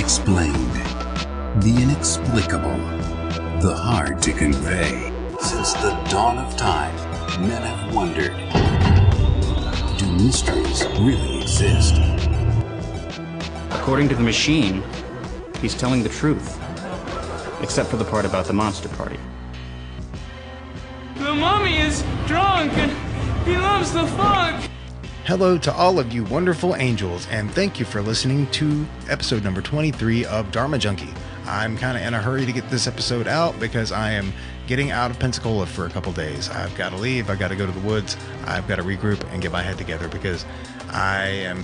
unexplained, the inexplicable, the hard to convey. Since the dawn of time, men have wondered, do mysteries really exist? According to the machine, he's telling the truth. Except for the part about the monster party. The mummy is drunk and he loves the funk. Hello to all of you wonderful angels, and thank you for listening to episode number 23 of Dharma Junkie. I'm kind of in a hurry to get this episode out because I am getting out of Pensacola for a couple days. I've got to leave. I've got to go to the woods. I've got to regroup and get my head together because I've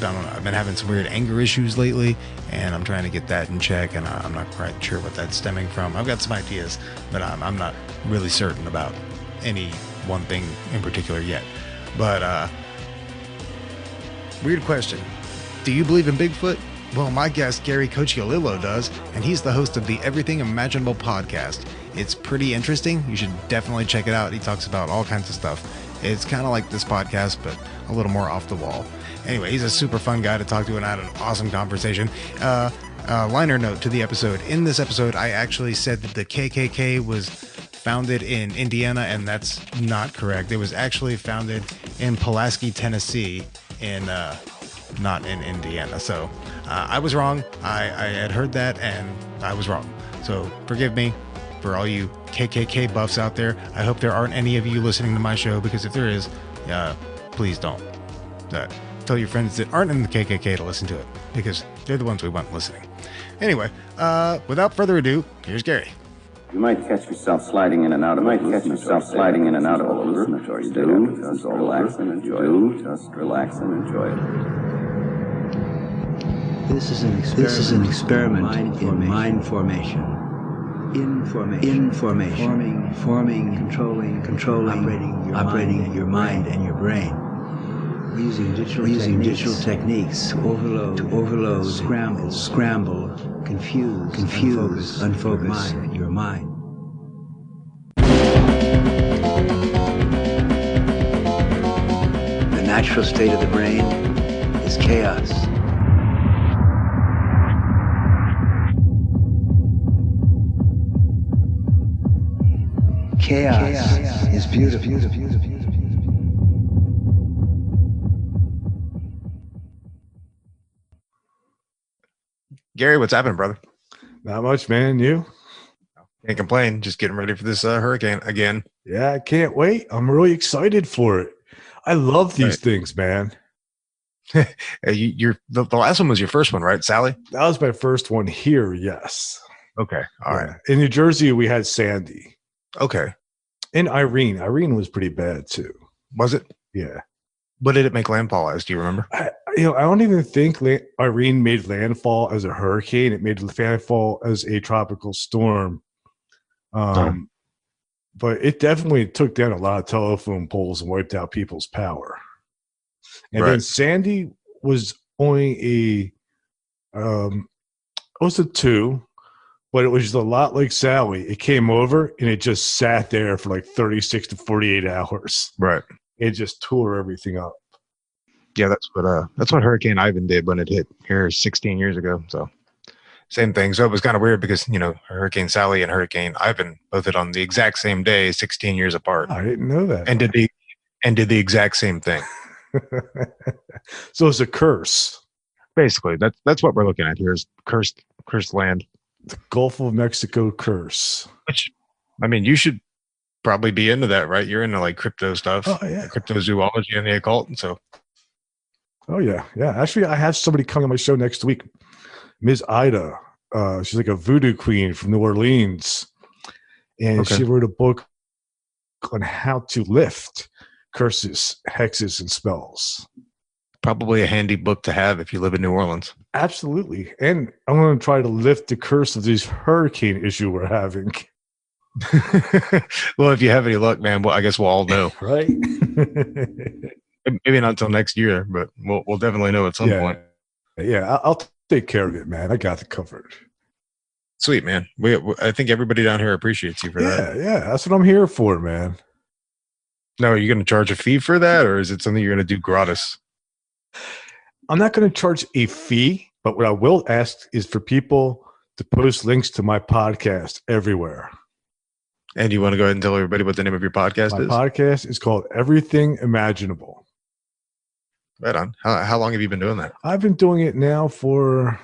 been having some weird anger issues lately, and I'm trying to get that in check, and I'm not quite sure what that's stemming from. I've got some ideas, but I'm not really certain about any one thing in particular yet. But weird question. Do you believe in Bigfoot? Well, my guest, Gary Cocciolillo, does, and he's the host of the Everything Imaginable podcast. It's pretty interesting. You should definitely check it out. He talks about all kinds of stuff. It's kind of like this podcast, but a little more off the wall. Anyway, he's a super fun guy to talk to, and I had an awesome conversation. Liner note to the episode. In this episode, I actually said that the KKK was founded in Indiana, and that's not correct. It was actually founded in Pulaski, Tennessee, not in Indiana. So I was wrong. I had heard that, and I was wrong. So forgive me for all you KKK buffs out there. I hope there aren't any of you listening to my show, because if there is, please don't. Tell your friends that aren't in the KKK to listen to it, because they're the ones we want listening. Anyway, without further ado, here's Gary. You might catch yourself sliding in and out of a hallucinatory state. Just relax and enjoy it. Just relax and enjoy it. This is an experiment in mind formation. Information. Forming, controlling, operating your mind and your brain. Using digital techniques to overload, scramble, confuse, unfocus your mind. The natural state of the brain is chaos. Chaos is beautiful. Gary, what's happening, brother? Not much, man. You? Can't complain. Just getting ready for this hurricane again. Yeah, I can't wait. I'm really excited for it. I love these things, man. The last one was your first one, right, Sally? That was my first one here, yes. Okay, all right. In New Jersey, we had Sandy. Okay. And Irene. Irene was pretty bad, too. Was it? Yeah. What did it make landfall as? Do you remember? I don't even think Irene made landfall as a hurricane. It made landfall as a tropical storm. But it definitely took down a lot of telephone poles and wiped out people's power. And then Sandy was only it was a 2, but it was just a lot like Sally. It came over and it just sat there for like 36 to 48 hours. Right. It just tore everything up. Yeah, that's what Hurricane Ivan did when it hit here 16 years ago. So same thing. So it was kind of weird because, Hurricane Sally and Hurricane Ivan both hit on the exact same day, 16 years apart. I didn't know that. And did the exact same thing. So it's a curse. Basically, that's what we're looking at here is cursed land. The Gulf of Mexico curse. Which, you should probably be into that, right? You're into like crypto stuff. Oh, yeah. Cryptozoology and the occult. And so. Oh, yeah. Yeah. Actually, I have somebody coming on my show next week. Ms. Ida. She's like a voodoo queen from New Orleans. And she wrote a book on how to lift curses, hexes, and spells. Probably a handy book to have if you live in New Orleans. Absolutely. And I'm going to try to lift the curse of this hurricane issue we're having. Well, if you have any luck, man, well, I guess we'll all know. Right? Maybe not until next year, but we'll definitely know at some point. Yeah, I'll take care of it, man. I got it covered. Sweet, man. I think everybody down here appreciates you for that. Yeah, that's what I'm here for, man. Now, are you going to charge a fee for that, or is it something you're going to do gratis? I'm not going to charge a fee, But what I will ask is for people to post links to my podcast everywhere. And you want to go ahead and tell everybody what the name of your podcast My is? podcast is called Everything Imaginable. Right on. How long have you been doing that? I've been doing it now for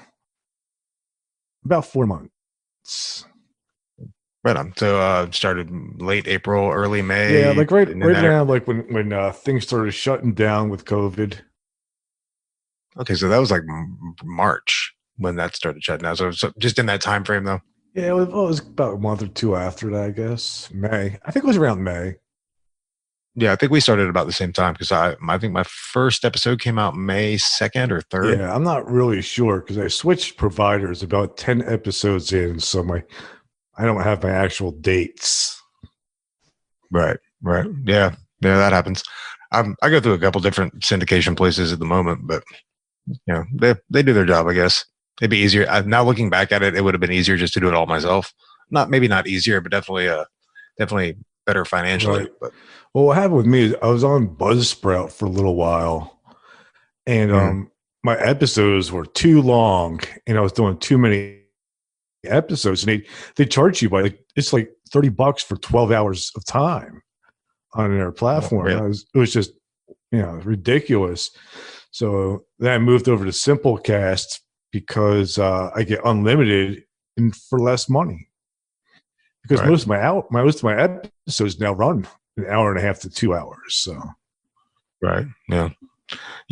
about 4 months. Right on. So started late April, early May. Yeah, like right around like when things started shutting down with COVID. Okay, so that was like March when that started shutting down. So just in that time frame, though. Yeah, it was about a month or two after that, I guess. May. I think it was around May. Yeah, I think we started about the same time because I think my first episode came out May 2nd or 3rd. Yeah, I'm not really sure because I switched providers about 10 episodes in, so I don't have my actual dates. Right. Yeah, that happens. I go through a couple different syndication places at the moment, but they do their job, I guess. It'd be easier. Now looking back at it, it would have been easier just to do it all myself. Maybe not easier, but definitely better financially. Right. But well, what happened with me is I was on Buzzsprout for a little while, and my episodes were too long, and I was doing too many episodes, and they charge you by it's like $30 for 12 hours of time on their platform. Oh, really? It was just ridiculous. So then I moved over to Simplecast because I get unlimited and for less money. Because most of my episodes now run an hour and a half to 2 hours. So right, yeah.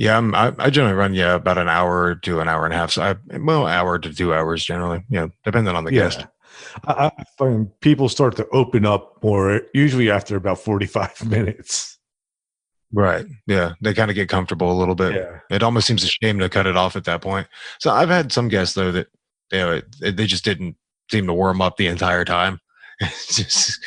I generally run about an hour to an hour and a half. So hour to 2 hours generally. Depending on the guest. I find people start to open up more usually after about 45 minutes. Right. Yeah. They kind of get comfortable a little bit. Yeah. It almost seems a shame to cut it off at that point. So I've had some guests though that they just didn't seem to warm up the entire time. It's just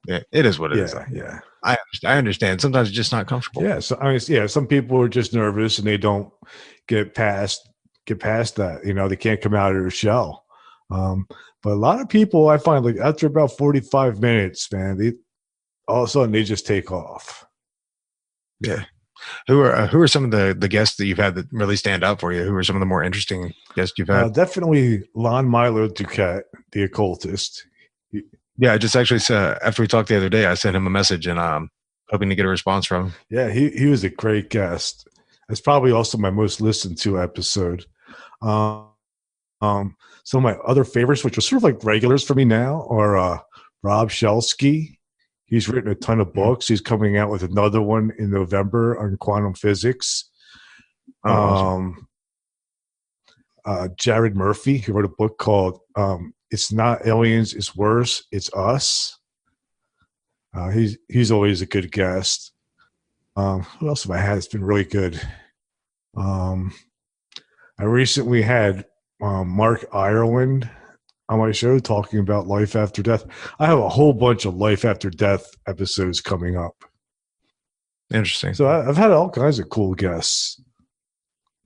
it is what it is. Yeah. I understand. Sometimes it's just not comfortable. Yeah. So some people are just nervous and they don't get past that. They can't come out of their shell. But a lot of people I find like after about 45 minutes, man, all of a sudden they just take off. Yeah. Who are some of the guests that you've had that really stand out for you? Who are some of the more interesting guests you've had? Definitely Lon Milo Duquette, the occultist. Yeah, I just actually after we talked the other day, I sent him a message and hoping to get a response from him. Yeah, he was a great guest. It's probably also my most listened to episode. Some of my other favorites, which are sort of like regulars for me now, are Rob Shelsky. He's written a ton of books. He's coming out with another one in November on quantum physics. Awesome. Jared Murphy, he wrote a book called It's Not Aliens, It's Worse, It's Us. He's always a good guest. Who else have I had? It's been really good. I recently had Mark Ireland on my show talking about life after death. I have a whole bunch of life after death episodes coming up. Interesting. So I've had all kinds of cool guests.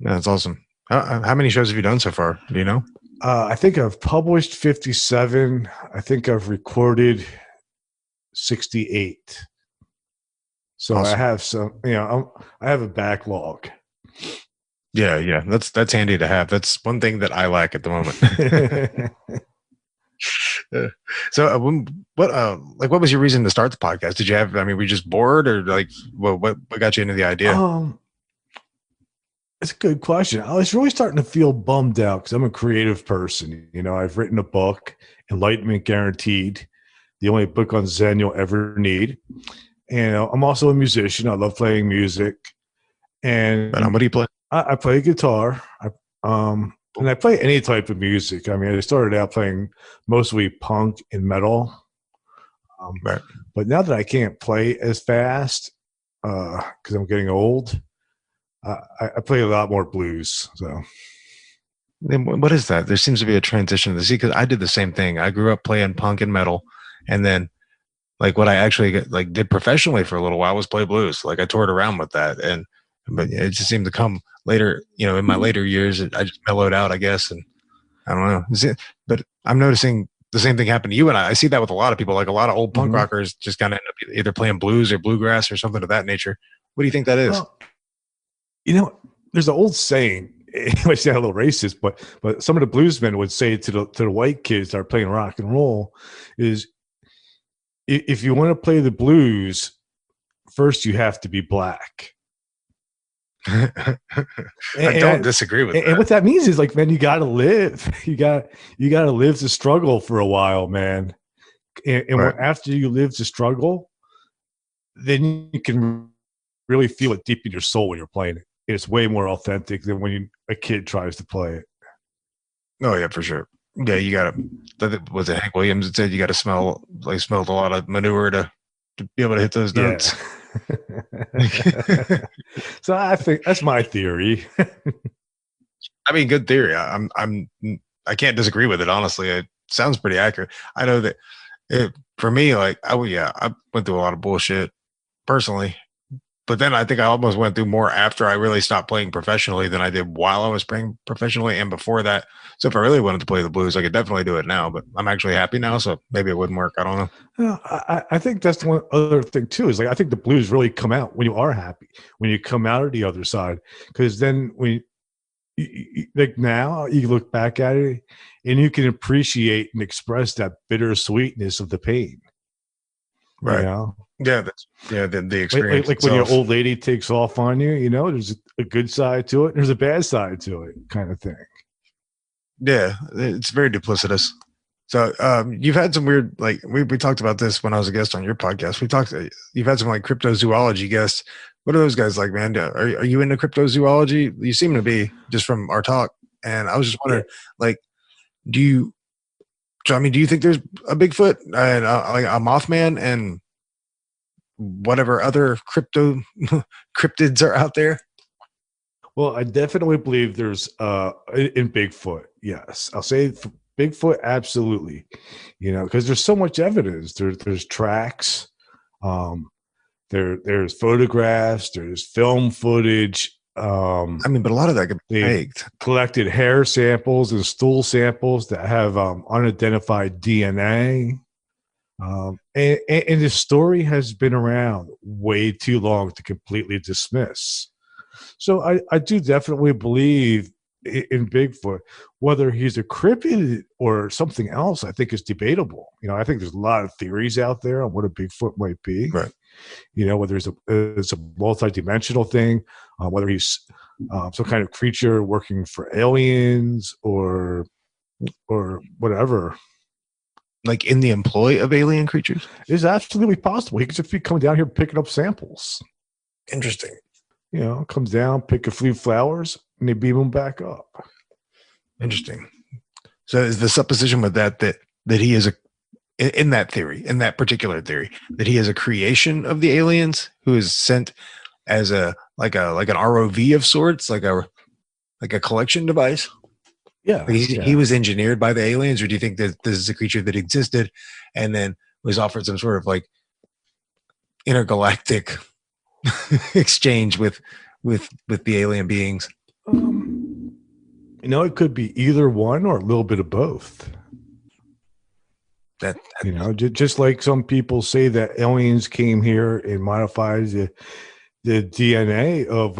Yeah, that's awesome. How many shows have you done so far? Do you know? I think I've published 57. I think I've recorded 68. So awesome. I have some, I have a backlog. Yeah. That's handy to have. That's one thing that I lack at the moment. So what was your reason to start the podcast? Did you have, were you just bored or like, what got you into the idea? It's a good question. I was really starting to feel bummed out because I'm a creative person. I've written a book, Enlightenment Guaranteed, the only book on Zen you'll ever need. And I'm also a musician. I love playing music. And what do you play? I play guitar. And I play any type of music. I started out playing mostly punk and metal. Right. But now that I can't play as fast because I'm getting old, I play a lot more blues. So, then what is that? There seems to be a transition. Because I did the same thing. I grew up playing punk and metal, and then like what I actually did professionally for a little while was play blues. Like I toured around with that, but it just seemed to come later. In my later years, I just mellowed out, I guess, and I don't know. But I'm noticing the same thing happen to you, and I see that with a lot of people. Like a lot of old punk rockers just kind of end up either playing blues or bluegrass or something of that nature. What do you think that is? Well, there's an old saying, it might sound a little racist, but some of the bluesmen would say to the white kids that are playing rock and roll is, if you want to play the blues, first you have to be black. I don't disagree with that. And what that means is, like, man, you got to live. You got to live to struggle for a while, man. And Right. after you live to struggle, then you can really feel it deep in your soul when you're playing it. It's way more authentic than when a kid tries to play it. Oh yeah, for sure. Yeah, you gotta. Was it Hank Williams that said you got to smelled a lot of manure to be able to hit those notes? So I think that's my theory. I mean, good theory. I can't disagree with it. Honestly, it sounds pretty accurate. I know that for me, like, I went through a lot of bullshit personally, but then I think I almost went through more after I really stopped playing professionally than I did while I was playing professionally and before that. So if I really wanted to play the blues, I could definitely do it now, but I'm actually happy now. So maybe it wouldn't work. I don't know. I think that's the one other thing too, is like, I think the blues really come out when you are happy, when you come out of the other side. Because then like now you look back at it and you can appreciate and express that bittersweetness of the pain. Right. You know? Yeah. The experience. Like when your old lady takes off on you, there's a good side to it, and there's a bad side to it, kind of thing. Yeah, it's very duplicitous. So you've had some weird, like, we talked about this when I was a guest on your podcast. You've had some like cryptozoology guests. What are those guys like, man? Are you into cryptozoology? You seem to be, just from our talk. And I was just wondering, like, do you think there's a Bigfoot and like a Mothman and whatever other cryptids are out there? Well, I definitely believe there's in Bigfoot. Yes, I'll say for Bigfoot, absolutely. Because there's so much evidence. There's tracks. There's photographs. There's film footage. But a lot of that could be faked. Collected hair samples and stool samples that have unidentified DNA. And the story has been around way too long to completely dismiss. So I do definitely believe in Bigfoot. Whether he's a cryptid or something else, I think is debatable. I think there's a lot of theories out there on what a Bigfoot might be. Right. Whether it's a multi-dimensional thing, whether he's some kind of creature working for aliens or whatever. Like in the employ of alien creatures? It's absolutely possible. He could just be coming down here picking up samples. Interesting. Comes down, pick a few flowers, and they beam them back up. Interesting. So is the supposition with that he is in that particular theory, that he is a creation of the aliens who is sent as like an ROV of sorts, like a collection device? Yeah. He was engineered by the aliens, or do you think that this is a creature that existed and then was offered some sort of like intergalactic exchange with the alien beings? It could be either one or a little bit of both. That just like some people say that aliens came here and modified the DNA of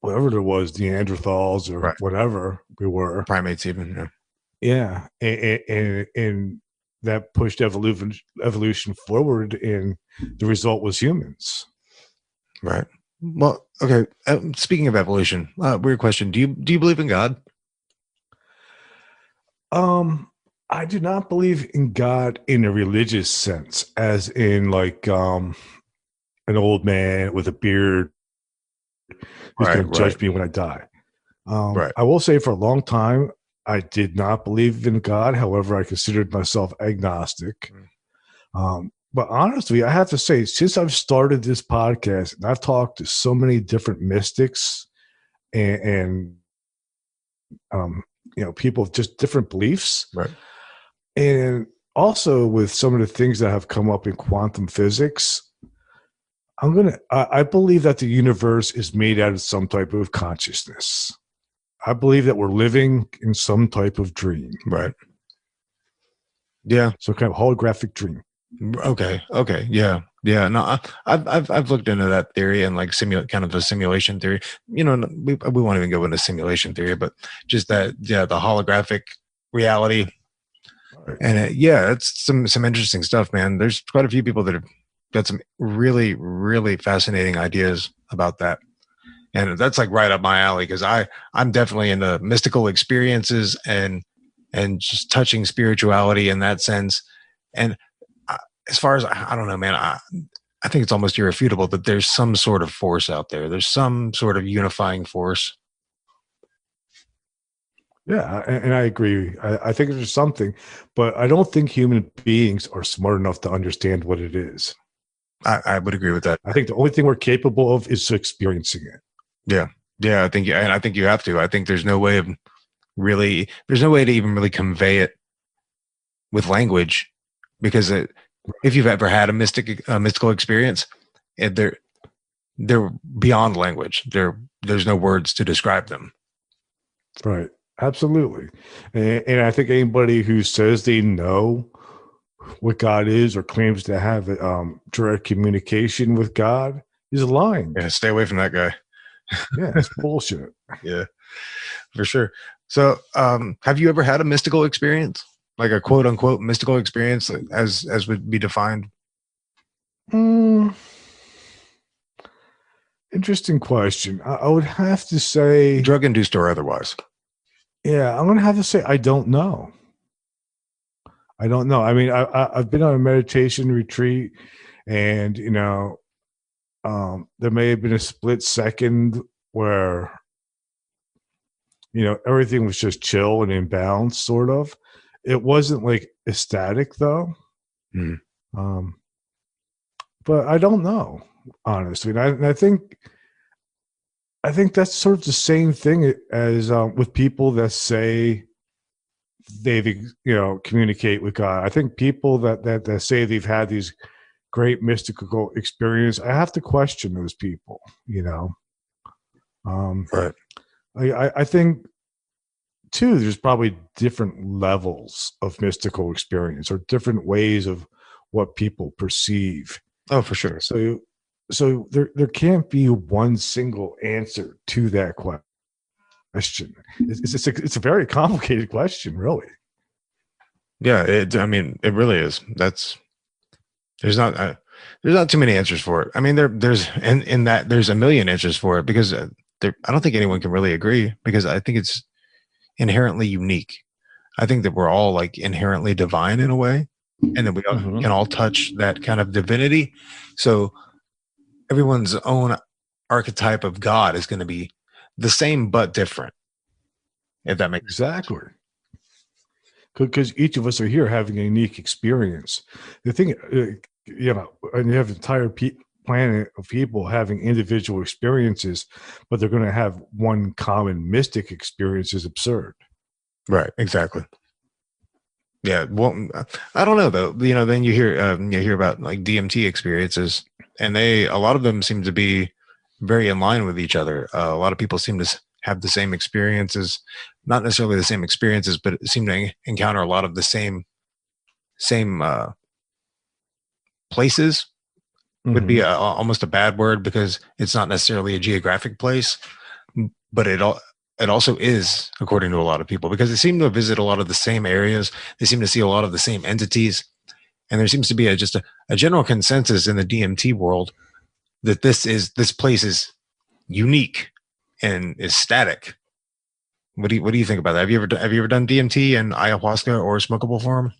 whatever there was, Neanderthals or whatever we were, primates even. Yeah, and that pushed evolution forward, and the result was humans. Right. Well, okay. Speaking of evolution, weird question. Do you believe in God? I do not believe in God in a religious sense, as in like an old man with a beard who's going to judge me when I die. I will say for a long time, I did not believe in God. However, I considered myself agnostic. But honestly, I have to say, since I've started this podcast and I've talked to so many different mystics and people with just different beliefs, and also with some of the things that have come up in quantum physics, I believe that the universe is made out of some type of consciousness. I believe that we're living in some type of dream. Right. Yeah. So kind of holographic dream. Okay. No, I've looked into that theory and like kind of a simulation theory. We won't even go into simulation theory, but just that, the holographic reality. Right. And it's some interesting stuff, man. There's quite a few people that have got some really, really fascinating ideas about that. And that's like right up my alley, because I'm definitely into mystical experiences and just touching spirituality in that sense. And as far as I don't know, man, I think it's almost irrefutable that there's some sort of force out there. There's some sort of unifying force. Yeah, and I agree. I think there's something, but I don't think human beings are smart enough to understand what it is. I would agree with that. I think the only thing we're capable of is experiencing it. Yeah. I think you have to. I think there's no way to even really convey it with language, because if you've ever had a mystical experience, they're beyond language. There's no words to describe them. Right. Absolutely. And I think anybody who says they know what God is or claims to have direct communication with God is lying. Yeah, stay away from that guy. Yeah, it's bullshit. Yeah, for sure. So, have you ever had a mystical experience, like a quote unquote mystical experience, as would be defined? Interesting question. I would have to say, drug induced or otherwise. Yeah, I'm going to have to say I don't know. I don't know. I mean, I've been on a meditation retreat, and there may have been a split second where everything was just chill and in balance, sort of. It wasn't like ecstatic though. But I don't know, honestly. And I think that's sort of the same thing as with people that say they've communicate with God. I think people that say they've had these great mystical experience, I have to question those people. Right. I think too, there's probably different levels of mystical experience or different ways of what people perceive. Oh, for sure. So there can't be one single answer to that question. It's a very complicated question, really. Yeah, it really is. There's not too many answers for it. I mean, there's a million answers for it, because I don't think anyone can really agree, because I think it's inherently unique. I think that we're all like inherently divine in a way, and that we can all touch that kind of divinity. So everyone's own archetype of God is going to be the same but different, if that makes exactly sense. Because each of us are here having a unique experience. The thing, and you have an entire planet of people having individual experiences, but they're going to have one common mystic experience is absurd. Right. Exactly. Yeah. Well, I don't know though. Then you hear about like DMT experiences, and a lot of them seem to be very in line with each other. A lot of people seem to have the same experiences, not necessarily the same experiences, but seem to encounter a lot of the same places. Would be almost a bad word, because it's not necessarily a geographic place, but it also is, according to a lot of people, because they seem to visit a lot of the same areas. They seem to see a lot of the same entities, and there seems to be just a general consensus in the DMT world that this place is unique and is static. What do you think about that? Have you ever done DMT and ayahuasca or smokable form?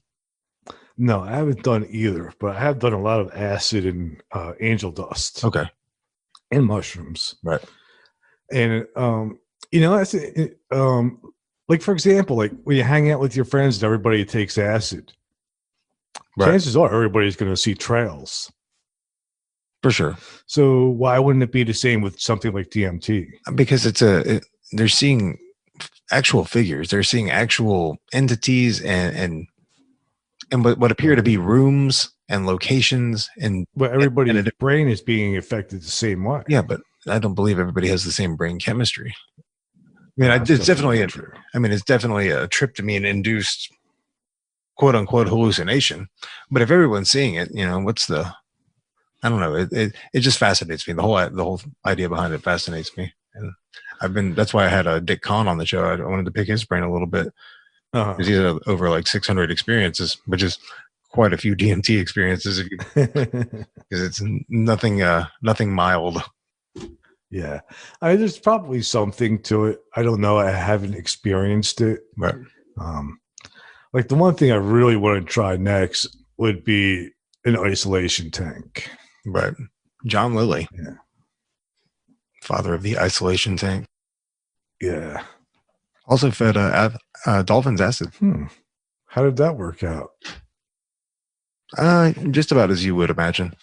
No, I haven't done either, but I have done a lot of acid and angel dust. Okay. And mushrooms. Right. And that's like, for example, like when you hang out with your friends and everybody takes acid, right, chances are everybody's going to see trails. For sure. So why wouldn't it be the same with something like DMT? Because they're seeing actual figures. They're seeing actual entities and what appear to be rooms and locations, and everybody's brain is being affected the same way. Yeah, but I don't believe everybody has the same brain chemistry. I mean, it's definitely a tryptamine induced quote unquote hallucination. But if everyone's seeing it, what's the? I don't know. It just fascinates me. The whole idea behind it fascinates me, and that's why I had Dick Kahn on the show. I wanted to pick his brain a little bit because he's over like 600 experiences, which is quite a few DMT experiences because it's nothing mild. Yeah, there's probably something to it. I don't know. I haven't experienced it. Right. Like the one thing I really want to try next would be an isolation tank. Right. John Lilly. Yeah. Father of the isolation tank. Yeah. Also fed dolphins acid. How did that work out? Just about as you would imagine.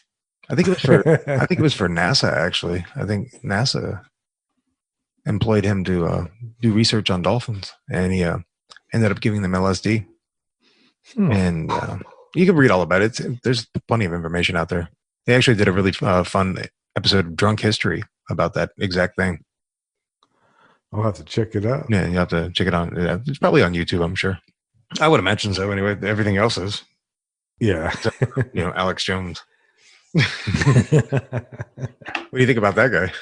I think it was for NASA, actually. I think NASA employed him to do research on dolphins, and he ended up giving them LSD. And you can read all about it. There's plenty of information out there. They actually did a really fun episode of Drunk History about that exact thing. I'll have to check it out. Yeah, you have to check it out. It's probably on YouTube, I'm sure. I would imagine so. Anyway, everything else is. Yeah. Alex Jones. What do you think about that guy?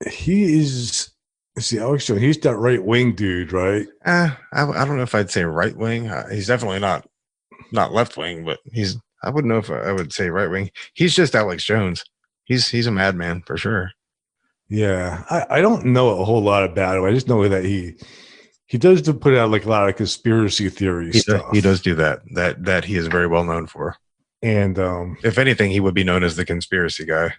He is. See, Alex Jones. He's that right wing dude, right? I don't know if I'd say right wing. He's definitely not left wing, but I wouldn't know if I would say right wing. He's just Alex Jones. He's a madman for sure. Yeah, I don't know a whole lot about him. I just know that he does put out like a lot of conspiracy theory stuff. He does do that he is very well known for. And if anything, he would be known as the conspiracy guy.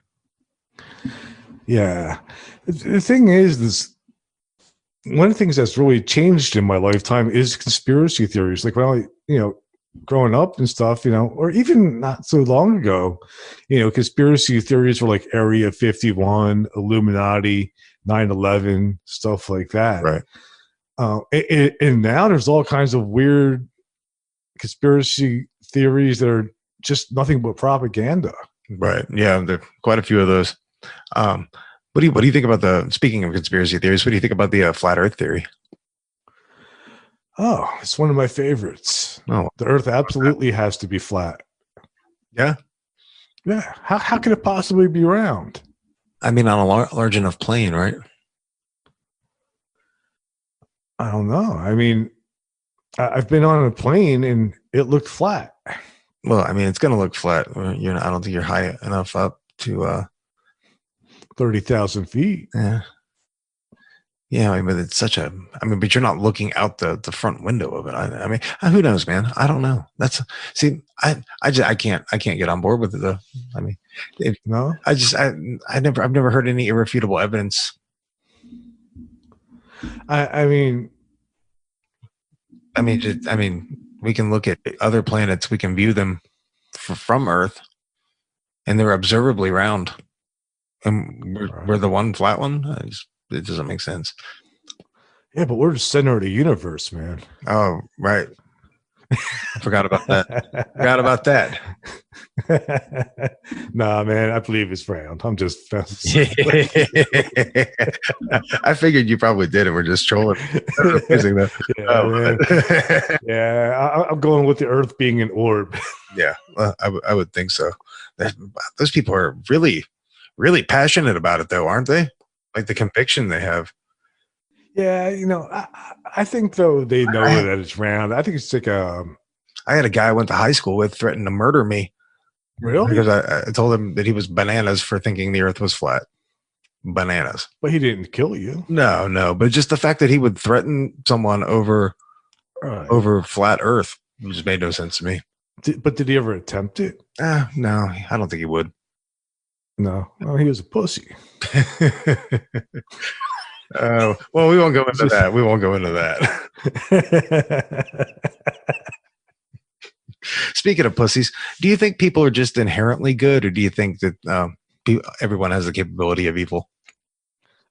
Yeah, the thing is, this one of the things that's really changed in my lifetime is conspiracy theories. Like when I, growing up and stuff, or even not so long ago, conspiracy theories were like Area 51, Illuminati, 9/11, stuff like that. Right. And now there's all kinds of weird conspiracy theories that are just nothing but propaganda. Right. Yeah, there are quite a few of those. What do you think about speaking of conspiracy theories, what do you think about the flat Earth theory? Oh, it's one of my favorites. Oh, the Earth absolutely has to be flat. Yeah. Yeah. How can it possibly be round? I mean, on a large enough plane, right? I don't know. I mean, I've been on a plane and it looked flat. Well, I mean, it's going to look flat. I don't think you're high enough up to 30,000 feet. Yeah. Yeah, I mean, but it's but you're not looking out the front window of it. I mean, who knows, man? I don't know. I can't get on board with it though. I mean, no, I've never heard any irrefutable evidence. I mean, we can look at other planets. We can view them from Earth, and they're observably round. And we're the one flat one. It doesn't make sense. Yeah, but we're the center of the universe, man. Oh, right. Forgot about that. Nah, man, I believe it's round. I'm just I figured you probably did it. We're just trolling. Yeah, I'm going with the Earth being an orb. Yeah, I would think so. Those people are really, really passionate about it, though, aren't they? Like the conviction they have. Yeah, I think though they know that it's round. I think it's like I had a guy I went to high school with threaten to murder me. Really? Because I told him that he was bananas for thinking the Earth was flat. Bananas. But he didn't kill you. No. But just the fact that he would threaten someone over flat Earth just made no sense to me. But did he ever attempt it? No, I don't think he would. No, well, he was a pussy. Well, we won't go into that. We won't go into that. Speaking of pussies, do you think people are just inherently good, or do you think that everyone has the capability of evil?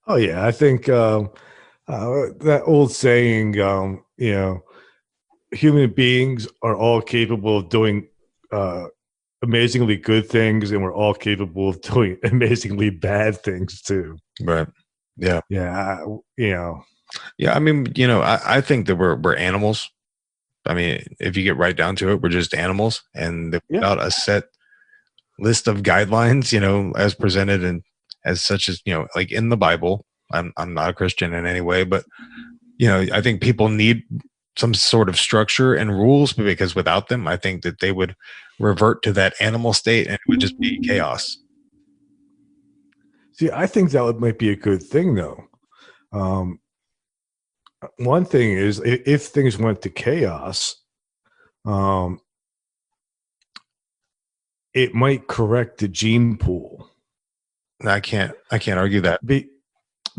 Oh yeah, I think that old saying, human beings are all capable of doing amazingly good things, and we're all capable of doing amazingly bad things too. Right. Yeah. Yeah. Yeah, I mean, you know, I think that we're animals. I mean, if you get right down to it, we're just animals, and that without a set list of guidelines, you know, as presented and as such as, you know, like in the Bible. I'm not a Christian in any way, but you know, I think people need some sort of structure and rules because without them, I think that they would revert to that animal state and it would just be chaos. See, I think that might be a good thing, though. One thing is, if things went to chaos, it might correct the gene pool. I can't argue that.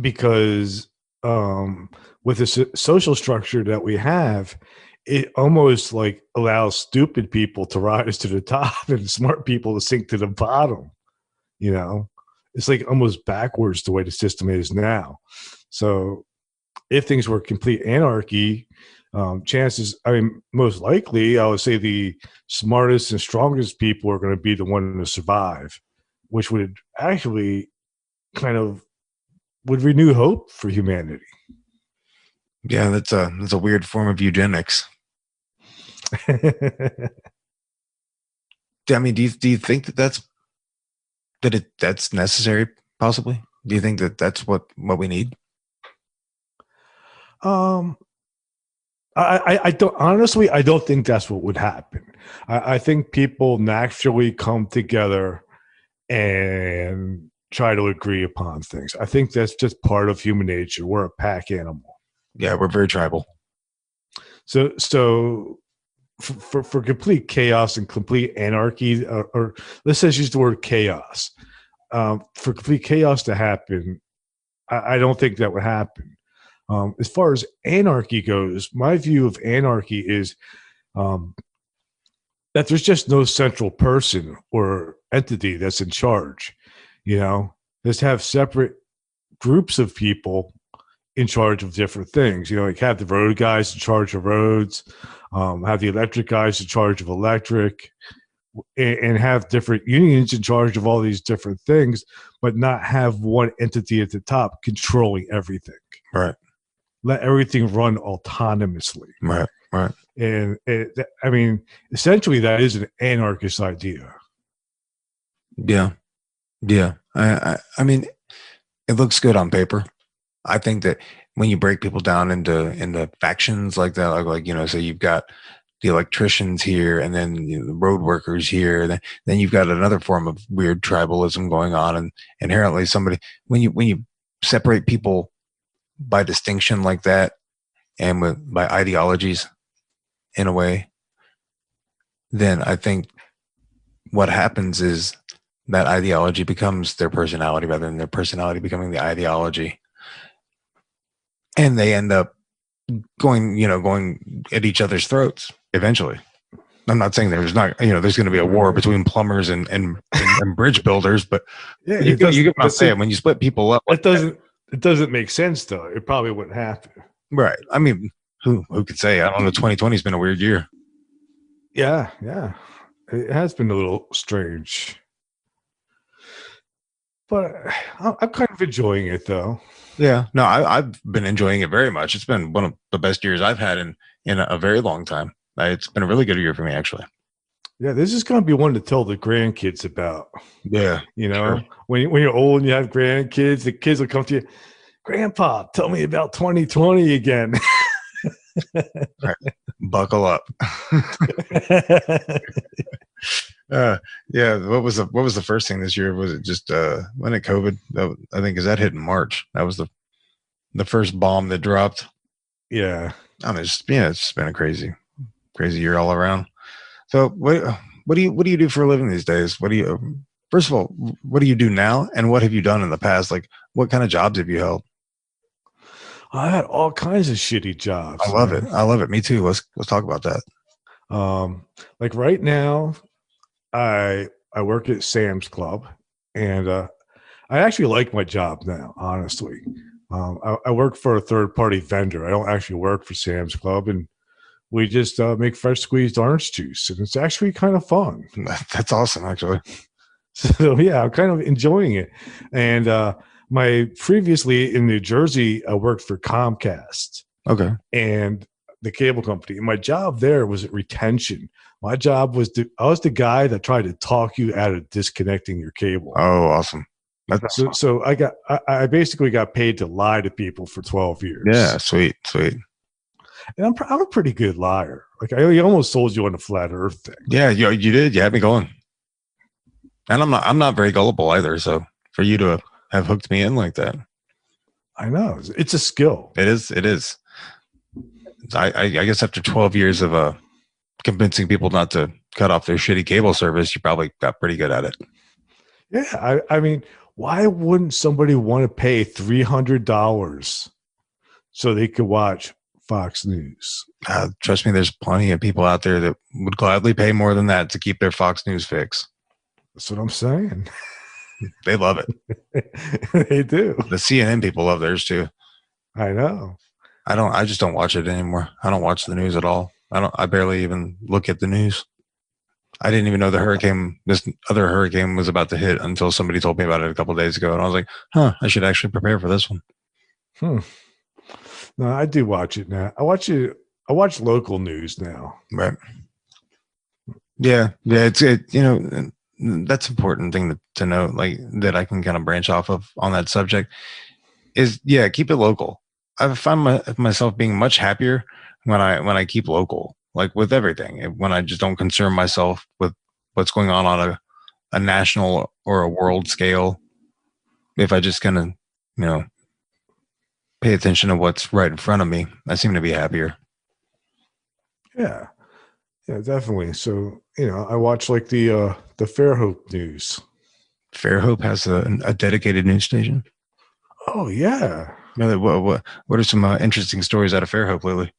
Because with the social structure that we have, it almost like allows stupid people to rise to the top and smart people to sink to the bottom. You know, it's like almost backwards the way the system is now. So if things were complete anarchy, chances, I mean, most likely, I would say the smartest and strongest people are going to be the one to survive, which would actually kind of would renew hope for humanity. Yeah, that's a weird form of eugenics. I mean, do you think that that's necessary? Possibly. Do you think that that's what we need? I don't, honestly, I don't think that's what would happen. I think people naturally come together and try to agree upon things. I think that's just part of human nature. We're a pack animal. Yeah, we're very tribal. So for complete chaos and complete anarchy, or let's just use the word chaos. For complete chaos to happen, I don't think that would happen. As far as anarchy goes, my view of anarchy is that there's just no central person or entity that's in charge. You know, just have separate groups of people in charge of different things. You know, like have the road guys in charge of roads, have the electric guys in charge of electric, and have different unions in charge of all these different things, but not have one entity at the top controlling everything. Right. Let everything run autonomously. Right. Right. And I mean, essentially, that is an anarchist idea. Yeah. Yeah. I mean, it looks good on paper. I think that when you break people down into factions like that, like you know, so you've got the electricians here, and then you know, the road workers here, then you've got another form of weird tribalism going on, and inherently somebody when you separate people by distinction like that, and by ideologies in a way, then I think what happens is that ideology becomes their personality rather than their personality becoming the ideology. And they end up going at each other's throats eventually. I'm not saying there's not, there's going to be a war between plumbers and bridge builders, but yeah, you get what I'm saying. When you split people up, it doesn't make sense though. It probably wouldn't happen. Right. I mean, who could say? I don't know. 2020 has been a weird year. Yeah. It has been a little strange. But I'm kind of enjoying it though. Yeah. No, I've been enjoying it very much. It's been one of the best years I've had in a very long time. It's been a really good year for me, actually. Yeah, this is going to be one to tell the grandkids about. Yeah. Sure. When you're old and you have grandkids, the kids will come to you, Grandpa, tell me about 2020 again. Right. Buckle up. Yeah. What was the first thing this year? Was it just when it COVID? I think because that hit in March. That was the first bomb that dropped. Yeah. I don't know, it's just been a crazy year all around. So what do you do for a living these days? First of all, what do you do now, and what have you done in the past? Like, what kind of jobs have you held? I had all kinds of shitty jobs. I love it. Me too. Let's talk about that. Like right now, I work at Sam's Club, and I actually like my job now, honestly. I work for a third-party vendor. I don't actually work for Sam's Club, and we just make fresh squeezed orange juice, and it's actually kind of fun. That's awesome, actually. So, yeah, I'm kind of enjoying it. And My previously in New Jersey, I worked for Comcast. Okay. And the cable company. And my job there was retention. My job was I was the guy that tried to talk you out of disconnecting your cable. Oh, awesome. So I basically got paid to lie to people for 12 years. Yeah, sweet. And I'm a pretty good liar. Like I almost sold you on the flat Earth thing. Yeah, you did. You had me going. And I'm not very gullible either. So for you to have hooked me in like that, I know it's a skill. It is. I guess after 12 years of convincing people not to cut off their shitty cable service, you probably got pretty good at it. Yeah, I mean, why wouldn't somebody want to pay $300 so they could watch Fox News? Trust me, there's plenty of people out there that would gladly pay more than that to keep their Fox News fix. That's what I'm saying. They love it. They do. The CNN people love theirs too. I know. I just don't watch it anymore. I don't watch the news at all. I barely even look at the news. I didn't even know this other hurricane was about to hit until somebody told me about it a couple of days ago. And I was like, I should actually prepare for this one. No, I do watch it now. I watch local news now. Right. Yeah. It's that's an important thing to know, like that I can kind of branch off of on that subject is, keep it local. I find myself being much happier when I keep local, like with everything, when I just don't concern myself with what's going on a national or a world scale. If I just kind of, pay attention to what's right in front of me, I seem to be happier. Yeah, definitely. So, I watch like the Fairhope news. Fairhope has a dedicated news station. Oh yeah. What are some interesting stories out of Fairhope lately?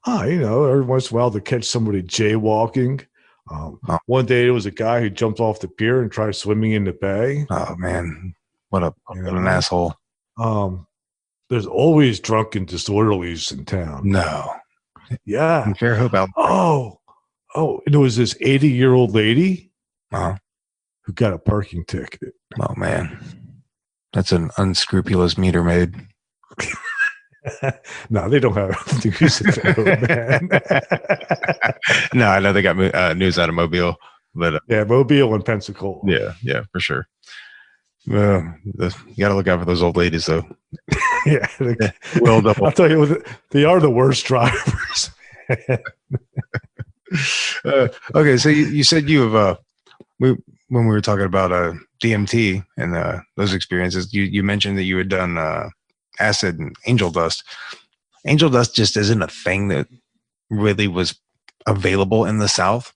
Every once in a while to catch somebody jaywalking. One day it was a guy who jumped off the pier and tried swimming in the bay. Oh man, what an asshole! There's always drunken disorderlies in town. No, yeah, in Fairhope out. Oh, and there was this 80-year-old lady who got a parking ticket. Oh man. That's an unscrupulous meter maid. No, they don't have news at home, man. No, I know they got news out of Mobile, but Mobile and Pensacola. Yeah, for sure. You got to look out for those old ladies, though. Yeah, I'll tell you, they are the worst drivers. Okay, so you said you have when we were talking about DMT and those experiences, you mentioned that you had done acid and angel dust. Angel dust just isn't a thing that really was available in the South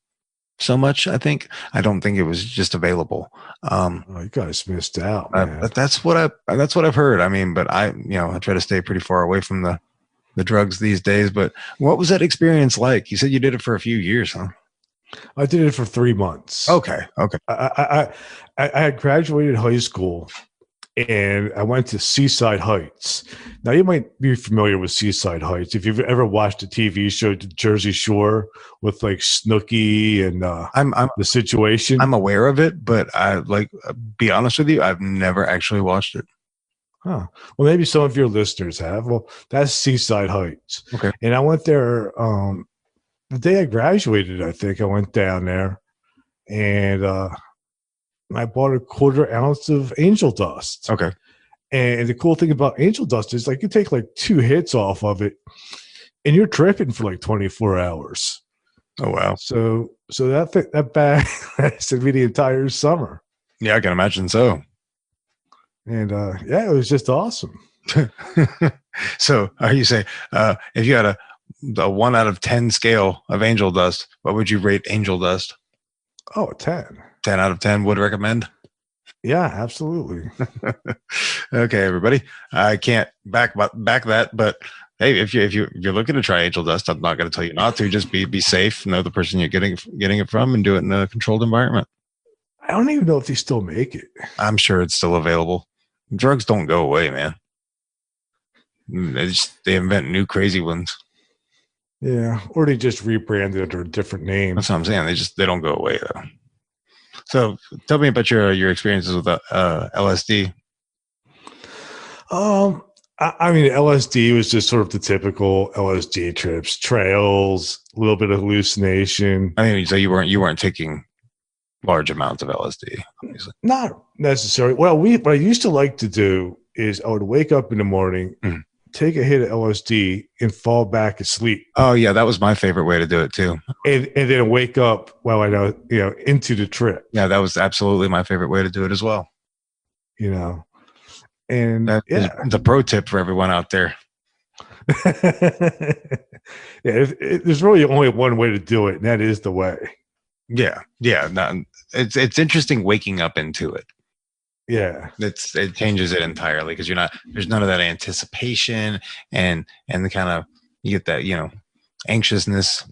so much. I don't think it was just available. You guys missed out, man. But that's what I've heard. I mean, but I try to stay pretty far away from the drugs these days. But what was that experience like? You said you did it for a few years, huh? I did it for 3 months. Okay. I had graduated high school and I went to Seaside Heights. Now you might be familiar with Seaside Heights if you've ever watched a TV show, The Jersey Shore, with like Snooki and I'm The Situation. I'm aware of it, but be honest with you, I've never actually watched it. Huh. Well, maybe some of your listeners have. Well, that's Seaside Heights. Okay. And I went there the day I graduated. I think I went down there and I bought a 1/4 ounce of angel dust. Okay. And the cool thing about angel dust is like you take like 2 hits off of it and you're tripping for like 24 hours. Oh, wow. So that bag lasted me the entire summer. Yeah, I can imagine so. And it was just awesome. So are you saying if you had a 1 out of 10 scale of angel dust, what would you rate angel dust? Oh, 10. 10 out of 10 would recommend? Yeah, absolutely. Okay, everybody. I can't back that, but hey, if you're looking to try angel dust, I'm not going to tell you not to. Just be safe, know the person you're getting it from, and do it in a controlled environment. I don't even know if they still make it. I'm sure it's still available. Drugs don't go away, man. They invent new crazy ones. Yeah, or they just rebranded it under a different name. That's what I'm saying. They don't go away though. So tell me about your experiences with LSD. I mean, LSD was just sort of the typical LSD trips, trails, a little bit of hallucination. I mean, so you weren't taking large amounts of LSD, obviously. Not necessarily. Well, what I used to like to do is I would wake up in the morning, take a hit of LSD, and fall back asleep. Oh yeah, that was my favorite way to do it too. And then wake up into the trip. Yeah, that was absolutely my favorite way to do it as well. And that is the pro tip for everyone out there. There's really only one way to do it, and that is the way. Yeah. It's interesting waking up into it. Yeah, it changes it entirely because there's none of that anticipation and the kind of, you get that anxiousness.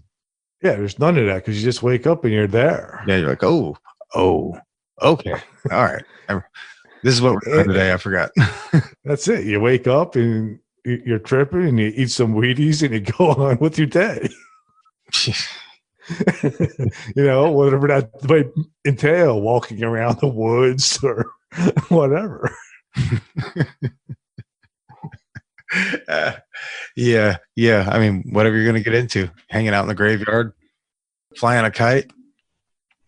Yeah, there's none of that because you just wake up and you're there. Yeah, you're like, oh, okay, all right. This is what we're doing today. I forgot. That's it. You wake up and you're tripping, and you eat some Wheaties, and you go on with your day. Whatever that might entail, walking around the woods or whatever. Yeah. I mean, whatever you're going to get into, hanging out in the graveyard, flying a kite.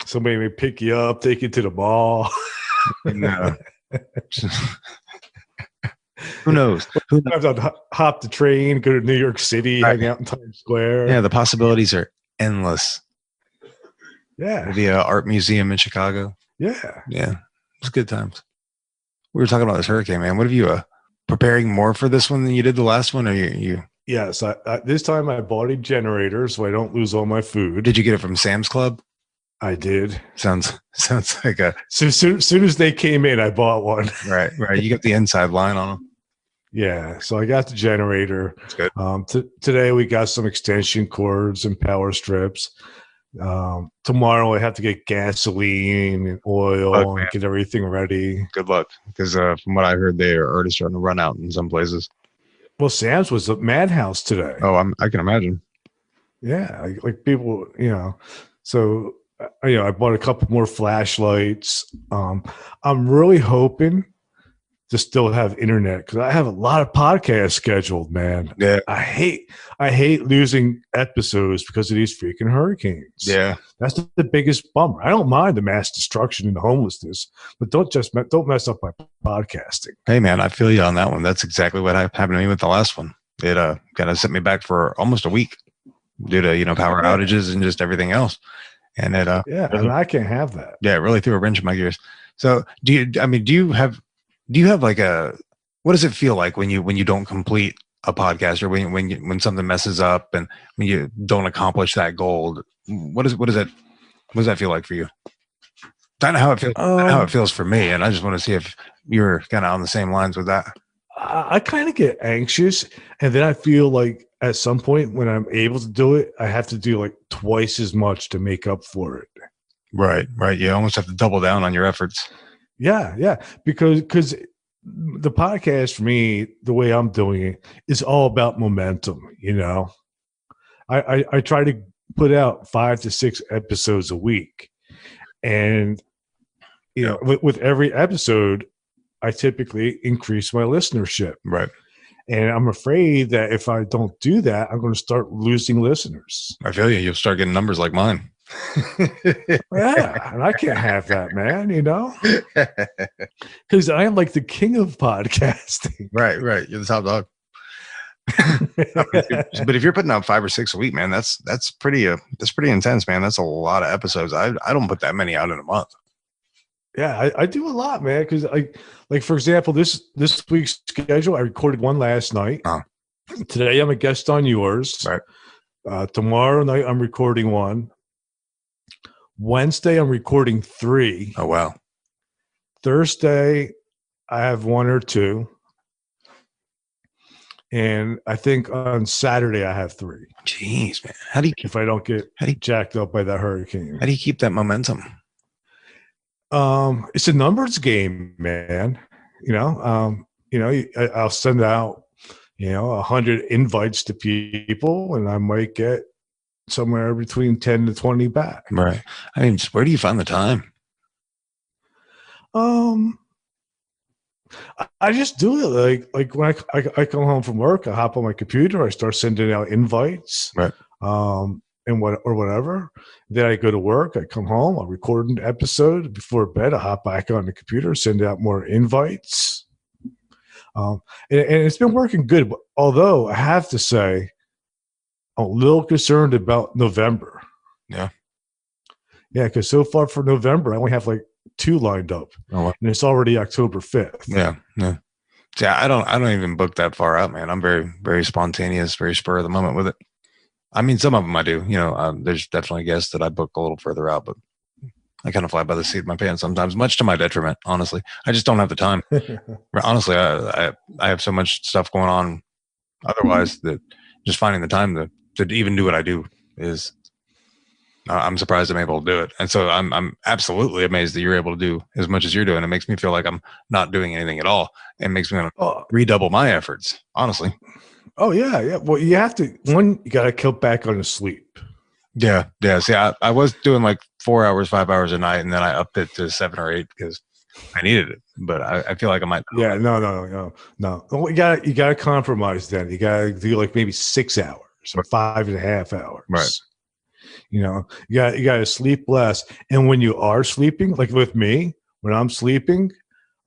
Somebody may pick you up, take you to the mall. No. Who knows? Sometimes I'd hop the train, go to New York City, hang out in Times Square. Yeah, the possibilities are endless. Yeah. The art museum in Chicago. Yeah. It's good times. We were talking about this hurricane, man. What have you preparing more for this one than you did the last one? Or you? Yes. I this time I bought a generator so I don't lose all my food. Did you get it from Sam's Club? I did. Sounds like a. So soon as they came in, I bought one. Right. You got the inside line on them. Yeah, so I got the generator. That's good. Today we got some extension cords and power strips. Tomorrow I have to get gasoline and oil and get everything ready. Good luck, because from what I heard, they are already starting to run out in some places. Well, Sam's was a madhouse today. Oh, I can imagine. Yeah, like people, So, I bought a couple more flashlights. I'm really hoping to still have internet because I have a lot of podcasts scheduled, man. Yeah. I hate losing episodes because of these freaking hurricanes. Yeah. That's the biggest bummer. I don't mind the mass destruction and the homelessness, but don't mess up my podcasting. Hey man, I feel you on that one. That's exactly what happened to me with the last one. It kind of set me back for almost a week due to, power outages and just everything else. And it and I can't have that. Yeah, it really threw a wrench in my gears. So do you have like what does it feel like when you don't complete a podcast, or when something messes up and when you don't accomplish that goal? What does that feel like for you? I know how it feels for me, and I just want to see if you're kind of on the same lines with that. I kind of get anxious, and then I feel like at some point when I'm able to do it, I have to do like twice as much to make up for it. Right. You almost have to double down on your efforts. Yeah, because the podcast for me, the way I'm doing it, is all about momentum. I try to put out 5 to 6 episodes a week, and with every episode, I typically increase my listenership. Right. And I'm afraid that if I don't do that, I'm going to start losing listeners. I feel you. You'll start getting numbers like mine. Yeah, and I can't have that, man, because I am like the king of podcasting. Right. You're the top dog. But if you're putting out 5 or 6 a week, man, that's pretty intense, man. That's a lot of episodes. I don't put that many out in a month. Yeah, I do a lot, man. Because like for example, this week's schedule, I recorded one last night. Today I'm a guest on yours. Right. Tomorrow night I'm recording one. Wednesday I'm recording 3. Oh wow. Thursday I have 1 or 2. And I think on Saturday I have 3. Jeez, man. If I don't get jacked up by that hurricane. How do you keep that momentum? It's a numbers game, man. I'll send out, 100 invites to people, and I might get somewhere between 10 to 20 back. Right. I mean, where do you find the time? I just do it like when I come home from work, I hop on my computer, I start sending out invites, Right. and whatever. Then I go to work, I come home, I record an episode before bed, I hop back on the computer, send out more invites. And it's been working good. But although I have to say, I'm a little concerned about November. Yeah. Yeah, because so far for November, I only have like 2 lined up, and it's already October 5th. Yeah. See, I don't even book that far out, man. I'm very, very spontaneous, very spur of the moment with it. I mean, some of them I do. There's definitely guests that I book a little further out, but I kind of fly by the seat of my pants sometimes, much to my detriment. Honestly, I just don't have the time. Honestly, I have so much stuff going on otherwise that just finding the time to even do what I do is. I'm surprised I'm able to do it. And so I'm absolutely amazed that you're able to do as much as you're doing. It makes me feel like I'm not doing anything at all. It makes me want to redouble my efforts, honestly. Oh, yeah. Well, you have to, you got to cut back on the sleep. Yeah. See, I was doing like 4 hours, 5 hours a night, and then I upped it to 7 or 8 because I needed it. But I feel like I might. Yeah, no. Well, you got to compromise then. You got to do like maybe 6 hours or 5.5 hours. Right. You got to sleep less. And when you are sleeping, like with me, when I'm sleeping,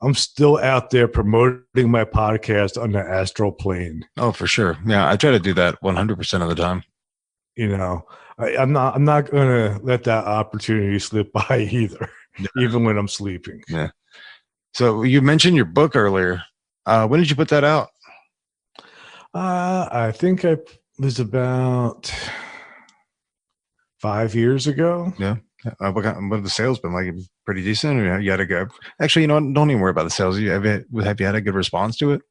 I'm still out there promoting my podcast on the astral plane. Oh, for sure. Yeah, I try to do that 100% of the time. I'm not going to let that opportunity slip by either, even when I'm sleeping. Yeah. So you mentioned your book earlier. When did you put that out? I think I was about 5 years ago. Yeah. What have the sales been like? Pretty decent? Or you had a good? Actually, don't even worry about the sales. Have you had a good response to it?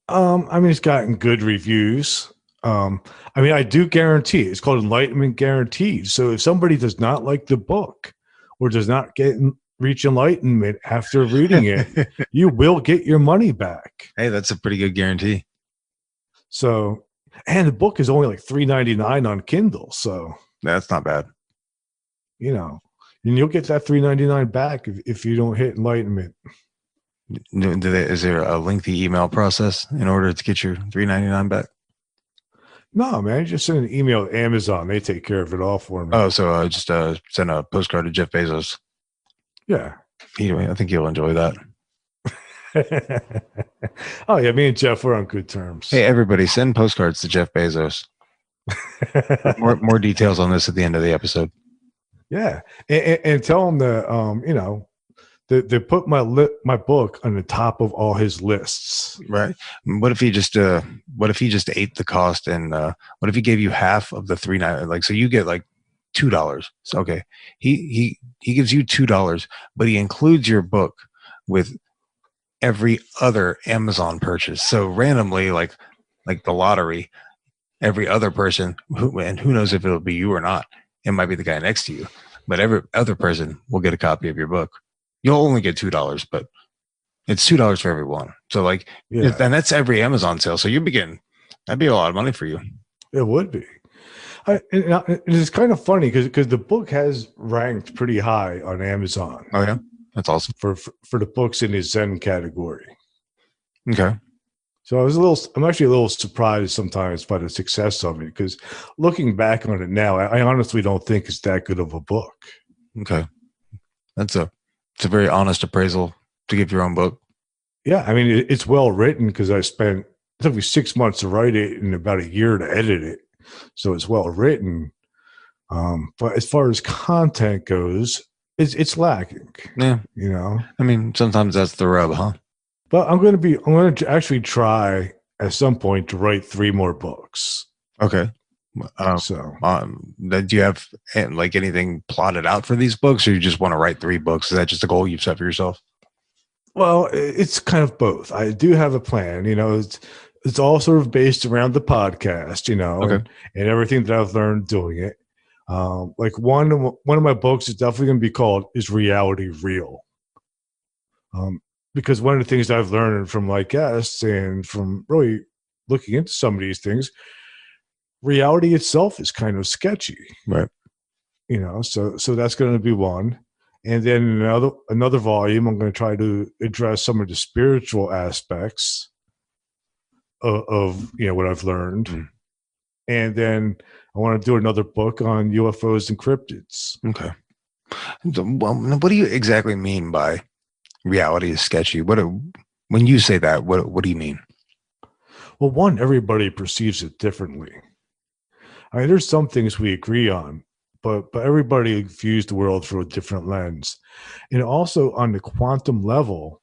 It's gotten good reviews. I do guarantee it's called Enlightenment Guaranteed. So if somebody does not like the book or does not reach enlightenment after reading it, you will get your money back. Hey, that's a pretty good guarantee. So, and the book is only like $3.99 on Kindle. So that's not bad. And you'll get that $3.99 back if you don't hit enlightenment. Is there a lengthy email process in order to get your $3.99 back? No, man. You just send an email to Amazon. They take care of it all for me. Oh, so just send a postcard to Jeff Bezos. Yeah. Anyway, I think you'll enjoy that. Oh, yeah. Me and Jeff, we're on good terms. Hey, everybody, send postcards to Jeff Bezos. more details on this at the end of the episode. Yeah. And tell him that, they put my book on the top of all his lists. Right. What if he just ate the cost, and what if he gave you half of the $3.99? Like, so you get like $2. So, okay. He gives you $2, but he includes your book with every other Amazon purchase. So randomly, like the lottery, every other person who knows if it'll be you or not. It might be the guy next to you, but every other person will get a copy of your book. You'll only get $2, but it's $2 for everyone. So and that's every Amazon sale. So that'd be a lot of money for you. It would be. It's kind of funny because the book has ranked pretty high on Amazon. Oh yeah, that's awesome for the books in the Zen category. Okay. So I'm actually a little surprised sometimes by the success of it, because looking back on it now, I honestly don't think it's that good of a book. Okay. It's a very honest appraisal to give your own book. Yeah. It's well written because it took me 6 months to write it and about a year to edit it. So it's well written. But as far as content goes, it's lacking. Yeah. Sometimes that's the rub, huh? But I'm going to actually try at some point to write 3 more books. Okay. Do you have like anything plotted out for these books, or you just want to write 3 books? Is that just a goal you've set for yourself? Well, it's kind of both. I do have a plan. It's all sort of based around the podcast, okay. and everything that I've learned doing it. Like one of my books is definitely going to be called "Is Reality Real?" Because one of the things I've learned from like guests and from really looking into some of these things, reality itself is kind of sketchy, right? So that's going to be one. And then in another volume, I'm going to try to address some of the spiritual aspects of what I've learned. Mm. And then I want to do another book on UFOs and cryptids. Okay. Well, what do you exactly mean by reality is sketchy? When you say that, what do you mean? Well, one, everybody perceives it differently. I mean, there's some things we agree on, but everybody views the world through a different lens. And also on the quantum level,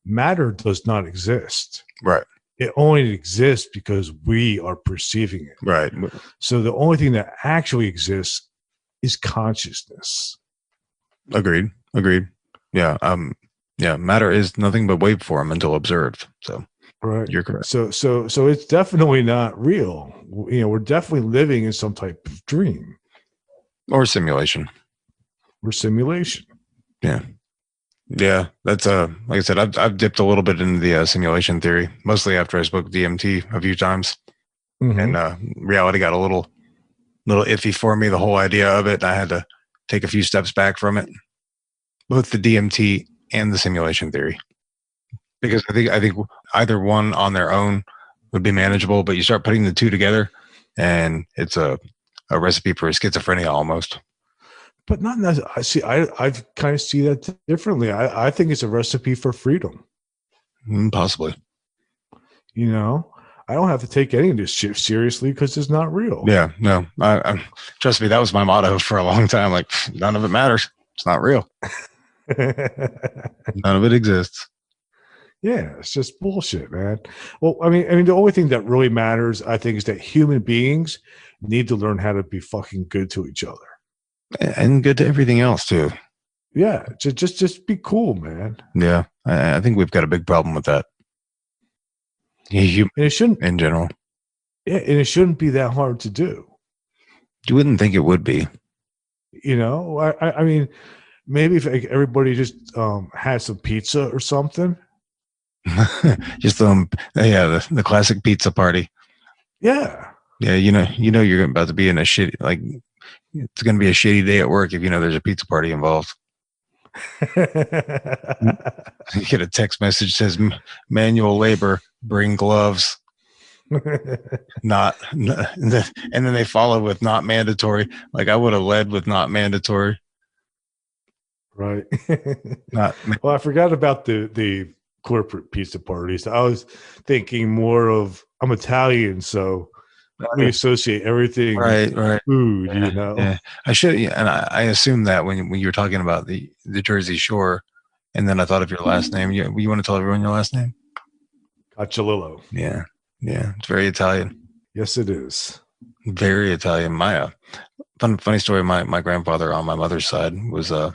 matter does not exist. Right. It only exists because we are perceiving it. Right. So the only thing that actually exists is consciousness. Agreed. Yeah. Yeah. Matter is nothing but waveform until observed. So right. You're correct. So it's definitely not real. We're definitely living in some type of dream or simulation. Yeah. Yeah, that's like I said, I've dipped a little bit into the simulation theory, mostly after I spoke DMT a few times, and reality got a little iffy for me. The whole idea of it, I had to take a few steps back from it, both the DMT and the simulation theory, because I think either one on their own would be manageable, but you start putting the two together, and it's a recipe for schizophrenia almost. But not necessarily. I kind of see that differently. I think it's a recipe for freedom. Possibly. I don't have to take any of this shit seriously because it's not real. Yeah, no. I trust me, that was my motto for a long time. Like, none of it matters. It's not real. None of it exists. Yeah, it's just bullshit, man. Well, I mean, the only thing that really matters, I think, is that human beings need to learn how to be fucking good to each other. And good to everything else too. Yeah, just be cool, man. Yeah, I think we've got a big problem with that. And it shouldn't, in general. Yeah, and it shouldn't be that hard to do. You wouldn't think it would be. I mean, maybe if everybody just had some pizza or something. Just the classic pizza party. Yeah. Yeah, you're about to be in a shitty, like, it's going to be a shitty day at work if there's a pizza party involved. You get a text message says manual labor, bring gloves. And then they follow with not mandatory. Like, I would have led with not mandatory. Right. Well, I forgot about the corporate pizza parties. I was thinking more of, I'm Italian, so we associate everything right food, Yeah. I should, and I assume that when you were talking about the Jersey Shore, and then I thought of your last name. You want to tell everyone your last name? Cocciolillo. Yeah, it's very Italian. Yes, it is. Very Italian. My funny story. My grandfather on my mother's side was an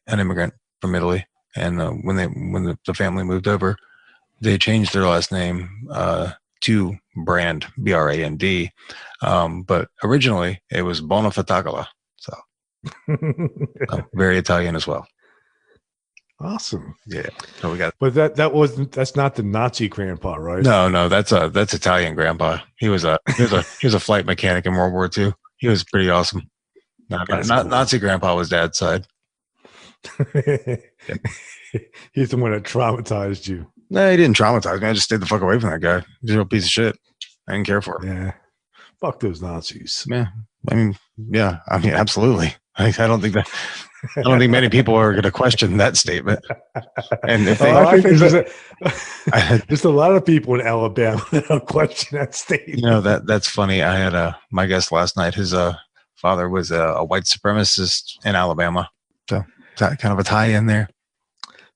immigrant from Italy, and when the family moved over, they changed their last name to Brand, Brand. But originally it was Bonifataglia. So very Italian as well. Awesome. Yeah. So we got. But that's not the Nazi grandpa, right? No, that's Italian grandpa. He was a flight mechanic in World War II. He was pretty awesome. Not cool. Nazi grandpa was dad's side. He's the one that traumatized you. No, he didn't traumatize me. I just stayed the fuck away from that guy. He's a real piece of shit. I didn't care for him. Yeah. Fuck those Nazis. Yeah. I mean, absolutely. I don't think many people are going to question that statement. And if they, I think there's a lot of people in Alabama that don't question that statement. That's funny. I had my guest last night. His father was a white supremacist in Alabama. So that kind of a tie in there.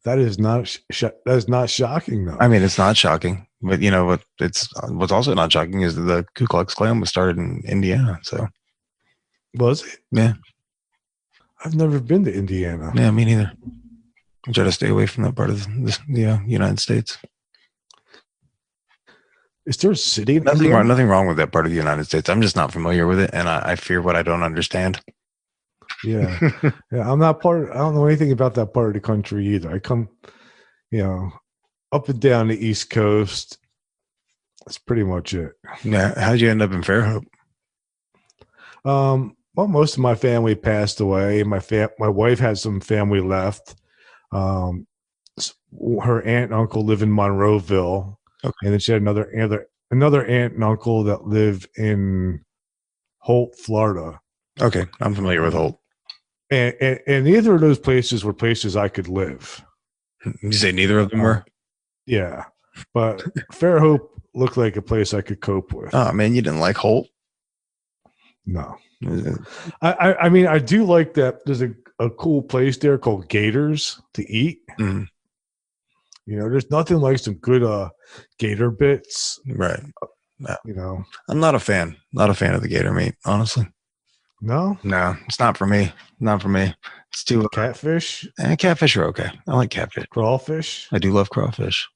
That is not shocking, though. I mean, it's not shocking, but what's also not shocking is that the Ku Klux Klan was started in Indiana. So was it? Yeah, I've never been to Indiana. Yeah, me neither. I try to stay away from that part of the United States. Is there a city? Nothing wrong with that part of the United States. I'm just not familiar with it, and I fear what I don't understand. Yeah. Yeah. I don't know anything about that part of the country either. I come, up and down the East Coast. That's pretty much it. Yeah. How'd you end up in Fairhope? Well, most of my family passed away. My wife had some family left. Her aunt and uncle live in Monroeville, and then she had another aunt and uncle that live in Holt, Florida. Okay, I'm familiar with Holt. And neither of those places were places I could live. You say neither of them were? Yeah, but Fairhope looked like a place I could cope with. Oh man, you didn't like Holt? No. I mean, I do like that there's a cool place there called Gators to eat. Mm-hmm. You know, there's nothing like some good gator bits. Right. No. You know. I'm not a fan. Not a fan of the gator meat, honestly. No? No, it's not for me. Not for me. It's too catfish? Catfish are okay. I like catfish. Crawfish? I do love crawfish.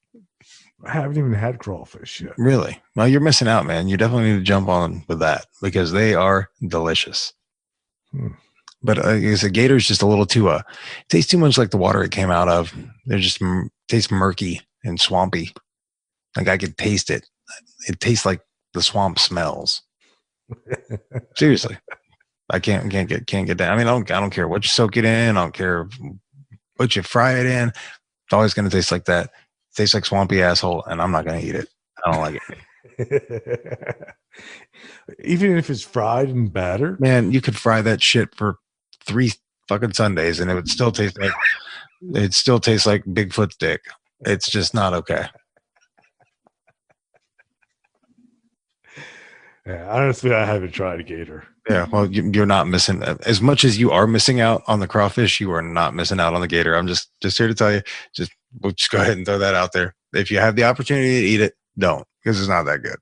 I haven't even had crawfish yet. Really? Well, you're missing out, man. You definitely need to jump on with that because they are delicious. But the gator is just a little too it tastes too much like the water it came out of. They're just tastes murky and swampy. Like I could taste it. It tastes like the swamp smells. Seriously. I can't get down. I mean, I don't care what you soak it in. I don't care what you fry it in. It's always going to taste like that. It tastes like swampy asshole, and I'm not going to eat it. I don't like it. Even if it's fried and battered? Man, you could fry that shit for 3 fucking Sundays, and it would still taste like Bigfoot's dick. It's just not okay. Yeah, honestly, I haven't tried a gator. Yeah, well, you're not missing as much as you are missing out on the crawfish. You are not missing out on the gator. I'm just here to tell you. We'll just go ahead and throw that out there. If you have the opportunity to eat it, don't, because it's not that good.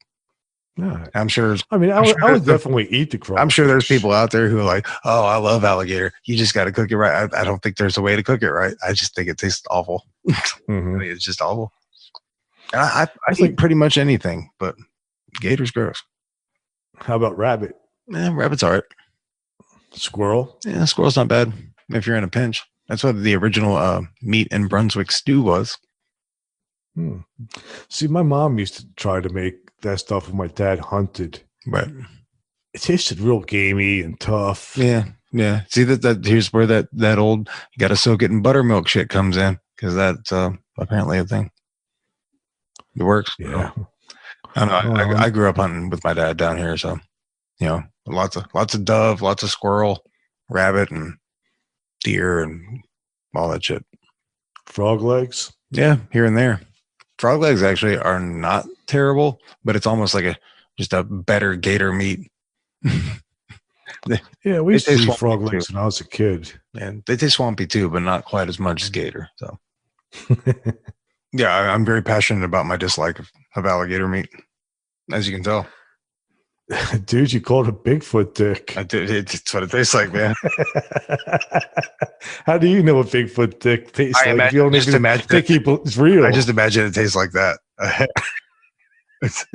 No, I'm sure. I mean, I would definitely eat the crawfish. I'm sure there's people out there who are like, "Oh, I love alligator." You just got to cook it right. I don't think there's a way to cook it right. I just think it tastes awful. Mm-hmm. I mean, it's just awful. And I eat pretty much anything, but gator's gross. How about rabbit? Rabbit's all right. Squirrel? Yeah, squirrel's not bad if you're in a pinch. That's what the original meat in Brunswick stew was. See, my mom used to try to make that stuff when my dad hunted. Right. It tasted real gamey and tough. Yeah. See, that here's where that old you got to soak it in buttermilk shit comes in, because that's apparently a thing. It works. Yeah. I don't know. I grew up hunting with my dad down here, so lots of dove, lots of squirrel, rabbit, and deer, and all that shit. Frog legs? Yeah, here and there. Frog legs actually are not terrible, but it's almost like just a better gator meat. Yeah, we used to eat frog legs when I was a kid. And they taste swampy too, but not quite as much as gator. So, yeah, I'm very passionate about my dislike of alligator meat, as you can tell. Dude, you called it Bigfoot dick. I did. It's what it tastes like, man. How do you know what Bigfoot dick tastes like? Imagine, you don't even think it's real. I just imagine it tastes like that. That's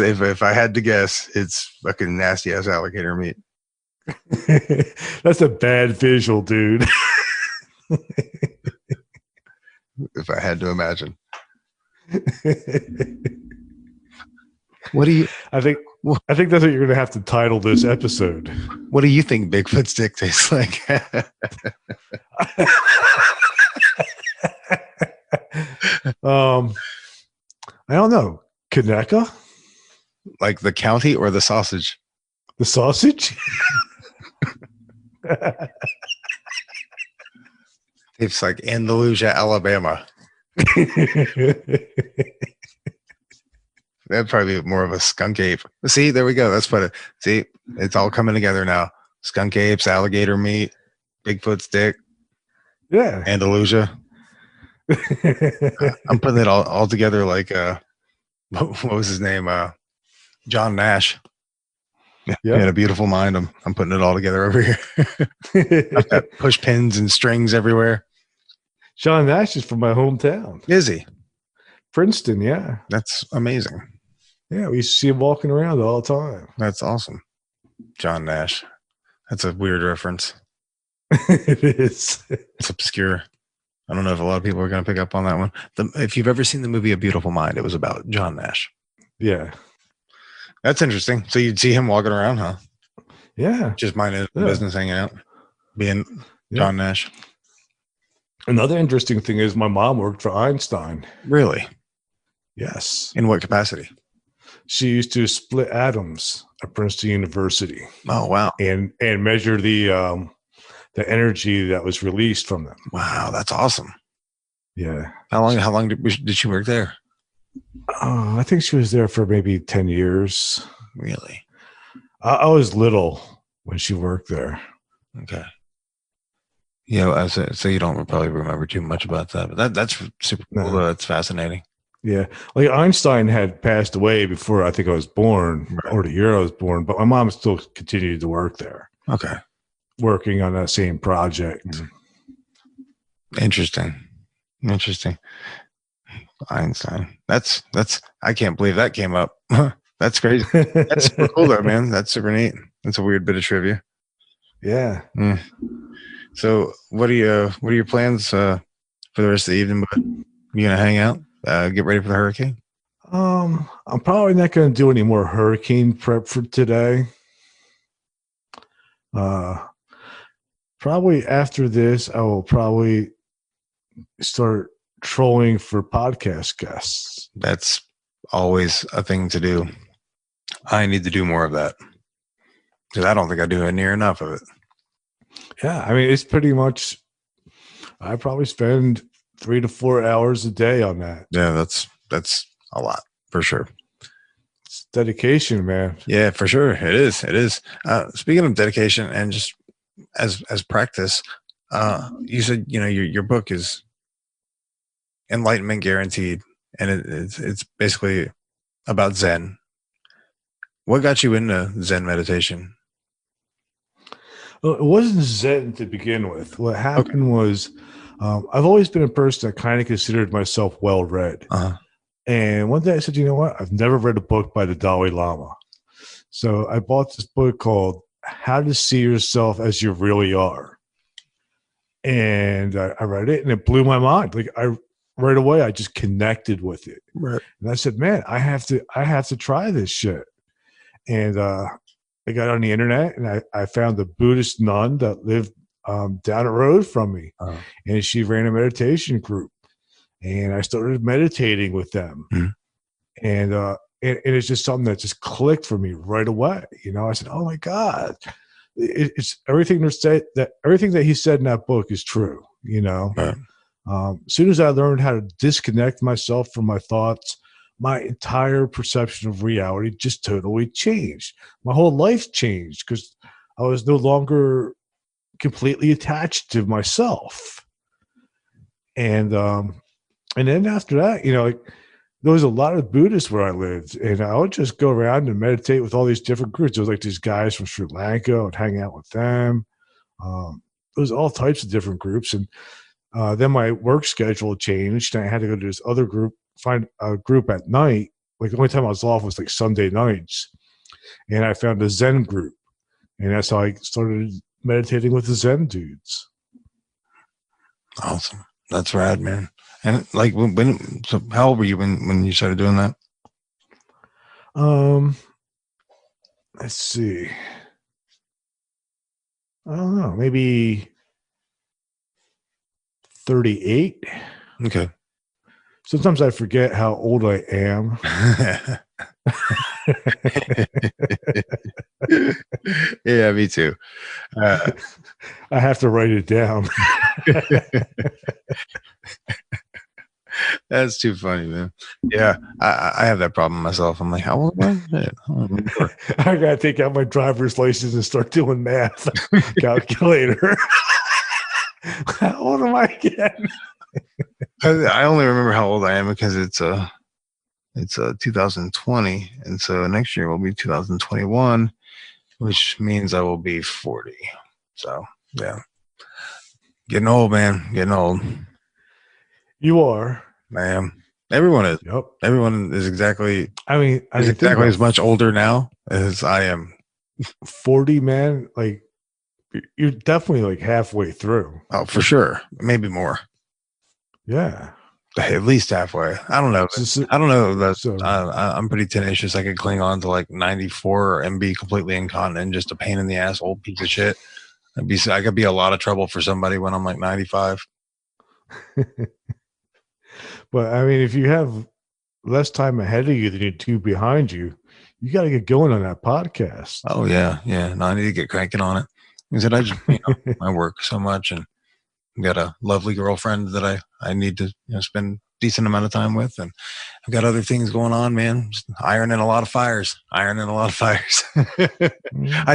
if I had to guess, it's fucking nasty ass alligator meat. That's a bad visual, dude. If I had to imagine. What do you? I think that's what you're going to have to title this episode. What do you think Bigfoot's dick tastes like? I don't know. Kaneka? Like the county or the sausage? The sausage? It's like Andalusia, Alabama. That'd probably be more of a skunk ape. See, there we go. That's what see, it's all coming together now. Skunk apes, alligator meat, Bigfoot's dick. Yeah. Andalusia. I'm putting it all together like what was his name? John Nash. Yeah. He had a beautiful mind. I'm putting it all together over here. I've got push pins and strings everywhere. John Nash is from my hometown. Is he? Princeton, yeah. That's amazing. Yeah, we used to see him walking around all the time. That's awesome. John Nash. That's a weird reference. It is. It's obscure. I don't know if a lot of people are going to pick up on that one. If you've ever seen the movie A Beautiful Mind, it was about John Nash. Yeah. That's interesting. So you'd see him walking around, huh? Yeah. Just minding his Yeah. business, hanging out, being John Nash. Another interesting thing is my mom worked for Einstein. Really? Yes. In what capacity? She used to split atoms at Princeton University. Oh, wow. And measure the energy that was released from them. Wow, that's awesome. Yeah. How long did she work there? I think she was there for maybe 10 years. Really? I was little when she worked there. Okay. Yeah, so you don't probably remember too much about that, but that's super cool. No. That's fascinating. Yeah. Like Einstein had passed away before I think I was born, or the year I was born, but my mom still continued to work there. Okay. Working on that same project. Interesting. Einstein. That's I can't believe that came up. That's crazy. That's super cool though, man. That's super neat. That's a weird bit of trivia. Yeah. So what are your plans for the rest of the evening? But you gonna hang out? Get ready for the hurricane? I'm probably not gonna do any more hurricane prep for today. Probably after this, I will probably start trolling for podcast guests. That's always a thing to do. I need to do more of that because I don't think I do near enough of it. Yeah, I mean, it's pretty much. I probably spend 3 to 4 hours a day on that. Yeah, that's a lot for sure. It's dedication, man. Yeah, for sure. It is. Speaking of dedication and just as practice, you said your book is Enlightenment Guaranteed, and it's basically about Zen. What got you into Zen meditation? Well, it wasn't Zen to begin with. What happened was, I've always been a person that kind of considered myself well-read. And one day I said, you know what? I've never read a book by the Dalai Lama. So I bought this book called How to See Yourself as You Really Are. And I read it, and it blew my mind. Like right away, I just connected with it. Right. And I said, man, I have to try this shit. And I got on the internet, and I found a Buddhist nun that lived down the road from me. And she ran a meditation group. And I started meditating with them. And it's just something that just clicked for me right away. I said, oh my God, it's everything that he said in that book is true. Right. As soon as I learned how to disconnect myself from my thoughts, my entire perception of reality just totally changed. My whole life changed because I was no longer completely attached to myself. And then after that, there was a lot of Buddhists where I lived, and I would just go around and meditate with all these different groups. There was like these guys from Sri Lanka. I would hang out with them. There was all types of different groups. And then my work schedule changed, and I had to go to this other group, find a group at night. Like the only time I was off was like Sunday nights. And I found a Zen group, and that's how I started meditating with the Zen dudes. Awesome. That's rad, man. And like so how old were you when you started doing that? Let's see. I don't know, maybe 38. Okay. Sometimes I forget how old I am. Yeah, me too. I have to write it down. That's too funny, man. Yeah, I have that problem myself. I'm like, how old am I? I don't remember. I gotta take out my driver's license and start doing math calculator. How old am I again? I only remember how old I am because it's 2020, and so next year will be 2021, which means I will be 40. So yeah, getting old, man. Getting old. You are, man. Everyone is. Yep. Everyone is exactly. I exactly as much older now as I am. 40, man. Like you're definitely like halfway through. Oh, for sure. Maybe more. Yeah. At least halfway. I don't know. So- I don't know. That's, so- I'm pretty tenacious. I could cling on to like 94 and be completely incontinent, just a pain in the ass, old piece of shit. I could be a lot of trouble for somebody when I'm like 95. But I mean, if you have less time ahead of you than you do behind you, you got to get going on that podcast. Oh yeah, yeah. No, I need to get cranking on it. I said I just I work so much and got a lovely girlfriend that I need to spend a decent amount of time with, and I've got other things going on, man. Just ironing a lot of fires. I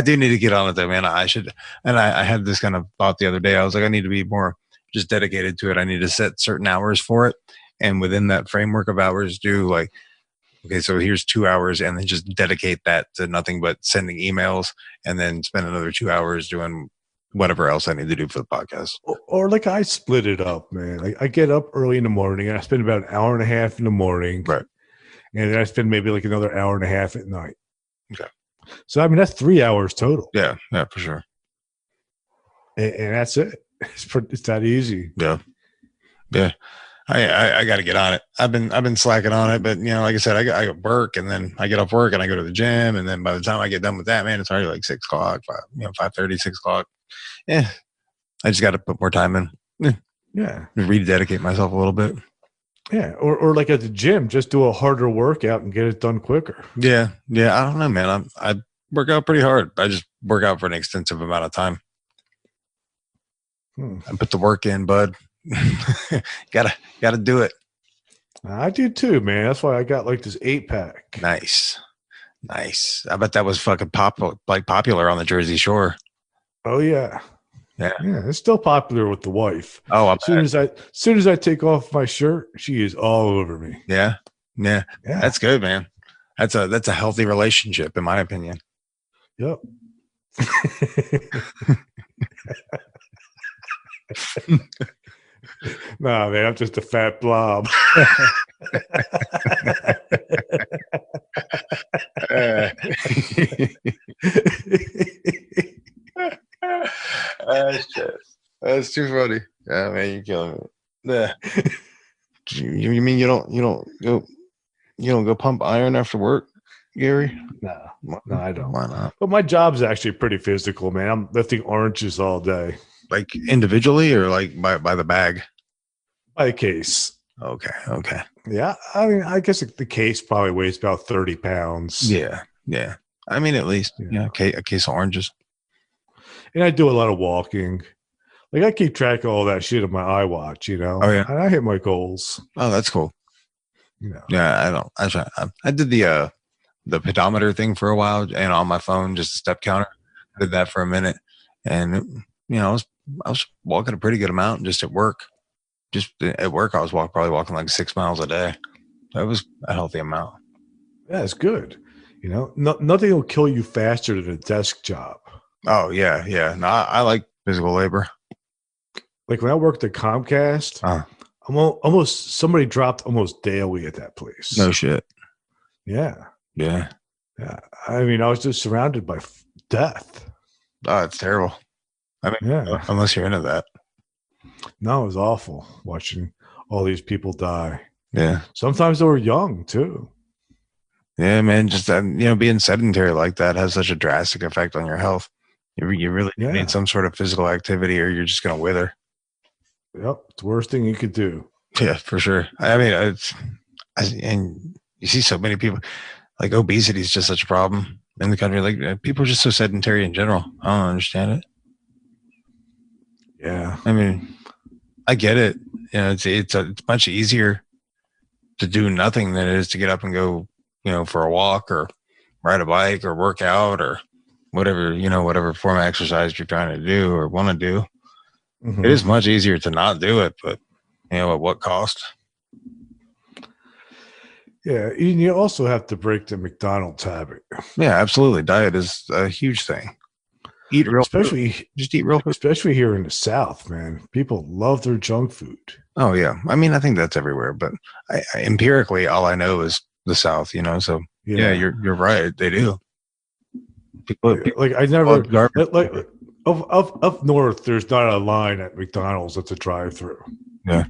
do need to get on it though, man. I should. And I had this kind of thought the other day. I was like, I need to be more just dedicated to it. I need to set certain hours for it, and within that framework of hours, do like, okay, so here's 2 hours, and then just dedicate that to nothing but sending emails, and then spend another 2 hours doing whatever else I need to do for the podcast. Or like I split it up, man. Like I get up early in the morning and I spend about an hour and a half in the morning. Right. And then I spend maybe like another hour and a half at night. Okay. So, I mean, that's 3 hours total. Yeah, for sure. And that's it. It's that easy. Yeah. I got to get on it. I've been slacking on it, but like I said, I got work, and then I get off work and I go to the gym, and then by the time I get done with that, man, it's already like 6 o'clock, 5:30, 6 o'clock. Yeah, I just got to put more time in. Yeah, rededicate myself a little bit. Yeah, or like at the gym, just do a harder workout and get it done quicker. Yeah. I don't know, man. I work out pretty hard. I just work out for an extensive amount of time. I put the work in, bud. gotta do it. I do too, man. That's why I got like this 8-pack. Nice. I bet that was fucking popular on the Jersey Shore. Oh yeah. Yeah, it's still popular with the wife. Oh, as soon as I take off my shirt, she is all over me. Yeah. That's good, man. That's a healthy relationship, in my opinion. Yep. Nah, man, I'm just a fat blob. That's too funny. Yeah, man, you're killing me. Yeah. You mean you don't go pump iron after work, Gary? No, I don't. Why not? But my job's actually pretty physical, man. I'm lifting oranges all day. Like individually or like by the bag? By the case. Okay. Yeah, I mean, I guess the case probably weighs about 30 pounds. Yeah. I mean, at least a case of oranges. And I do a lot of walking. Like I keep track of all that shit on my iWatch, Oh yeah, and I hit my goals. Oh, that's cool. Yeah, I did the pedometer thing for a while, and on my phone, just a step counter. I did that for a minute, and I was walking a pretty good amount just at work. Just at work, I was probably walking like 6 miles a day. That was a healthy amount. Yeah, it's good. Nothing will kill you faster than a desk job. Oh yeah. No, I like physical labor. Like when I worked at Comcast, somebody dropped almost daily at that place. No shit. Yeah. I mean, I was just surrounded by death. Oh, it's terrible. I mean, unless you're into that. No, it was awful watching all these people die. Yeah. Sometimes they were young too. Yeah, man. Just being sedentary like that has such a drastic effect on your health. You really need some sort of physical activity, or you're just gonna wither. Yep, it's the worst thing you could do. Yeah, for sure. I mean, and you see so many people. Like obesity is just such a problem in the country. Like people are just so sedentary in general. I don't understand it. Yeah, I mean, I get it. It's much easier to do nothing than it is to get up and go, for a walk or ride a bike or work out or whatever form of exercise you're trying to do or want to do. Mm-hmm. It is much easier to not do it, but at what cost? Yeah, you also have to break the McDonald's habit. Yeah, absolutely. Diet is a huge thing. Eat real food. Just eat real food. Especially here in the South, man. People love their junk food. Oh, yeah. I mean, I think that's everywhere. But empirically, all I know is the South, So, yeah, you're right. They do. People like I never like up north. There's not a line at McDonald's. That's a drive-through. Yeah.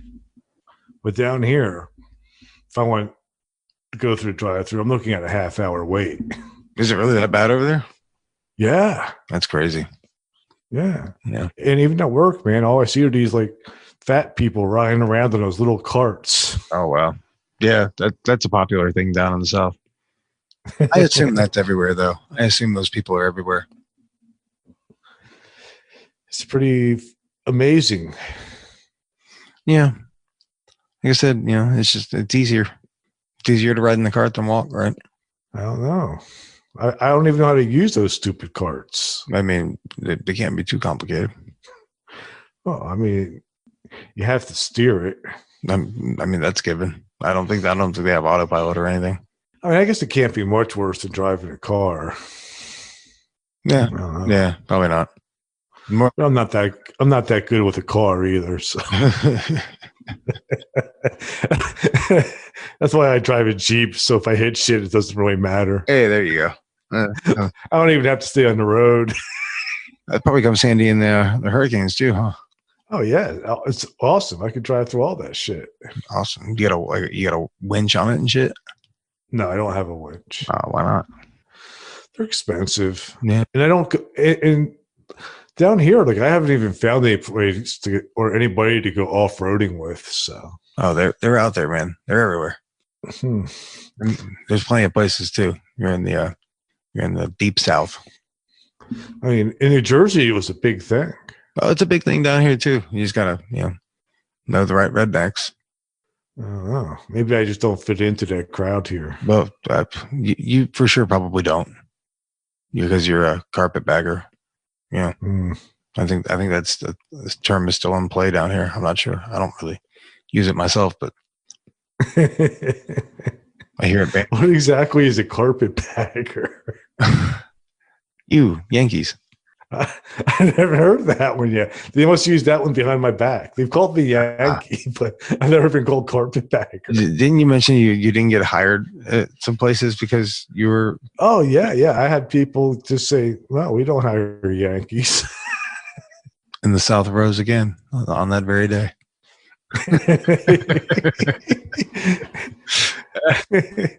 But down here, if I want to go through a drive-through, I'm looking at a half-hour wait. Is it really that bad over there? Yeah. That's crazy. Yeah. Yeah. And even at work, man, all I see are these like fat people riding around in those little carts. Oh, wow. Yeah, that's a popular thing down in the South. I assume that's everywhere, though. I assume those people are everywhere. It's pretty amazing. Yeah. Like I said, it's easier. It's easier to ride in the cart than walk, right? I don't know. I don't even know how to use those stupid carts. I mean, they can't be too complicated. Well, I mean, you have to steer it. I mean, that's given. I don't think they have autopilot or anything. I mean, I guess it can't be much worse than driving a car. Yeah. Yeah, probably not. But I'm not that good with a car either. So that's why I drive a Jeep. So if I hit shit, it doesn't really matter. Hey, there you go. I don't even have to stay on the road. That probably comes handy in the hurricanes too, huh? Oh yeah, it's awesome. I could drive through all that shit. Awesome. You got a winch on it and shit? No, I don't have a winch. Why not? They're expensive. Yeah, and I don't. And down here, like I haven't even found any place or anybody to go off roading with. So they're out there, man. They're everywhere. There's plenty of places too. You're in the deep South. I mean, in New Jersey, it was a big thing. Oh, it's a big thing down here too. You just gotta, know the right rednecks. I don't know. Maybe I just don't fit into that crowd here. Well, you for sure probably don't, because you're a carpetbagger. Yeah, I think that's this term is still in play down here. I'm not sure. I don't really use it myself, but I hear it. What exactly is a carpetbagger? You Yankees. I never heard of that one yet. They must use that one behind my back. They've called me Yankee, but I've never been called carpetbagger. Didn't you mention you didn't get hired at some places because you were? Oh yeah. I had people just say, "Well, we don't hire Yankees." And the South rose again on that very day. And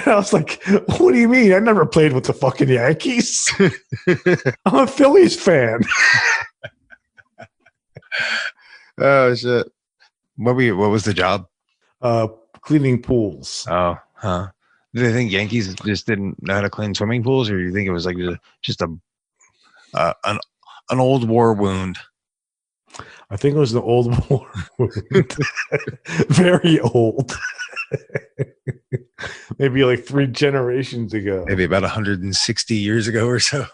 I was like, what do you mean? I never played with the fucking Yankees. I'm a Phillies fan. Oh shit. What was the job? Cleaning pools. Oh, huh. Do they think Yankees just didn't know how to clean swimming pools, or do you think it was like just an old war wound? I think it was the old war wound. Very old. Maybe like 3 generations ago. Maybe about 160 years ago or so.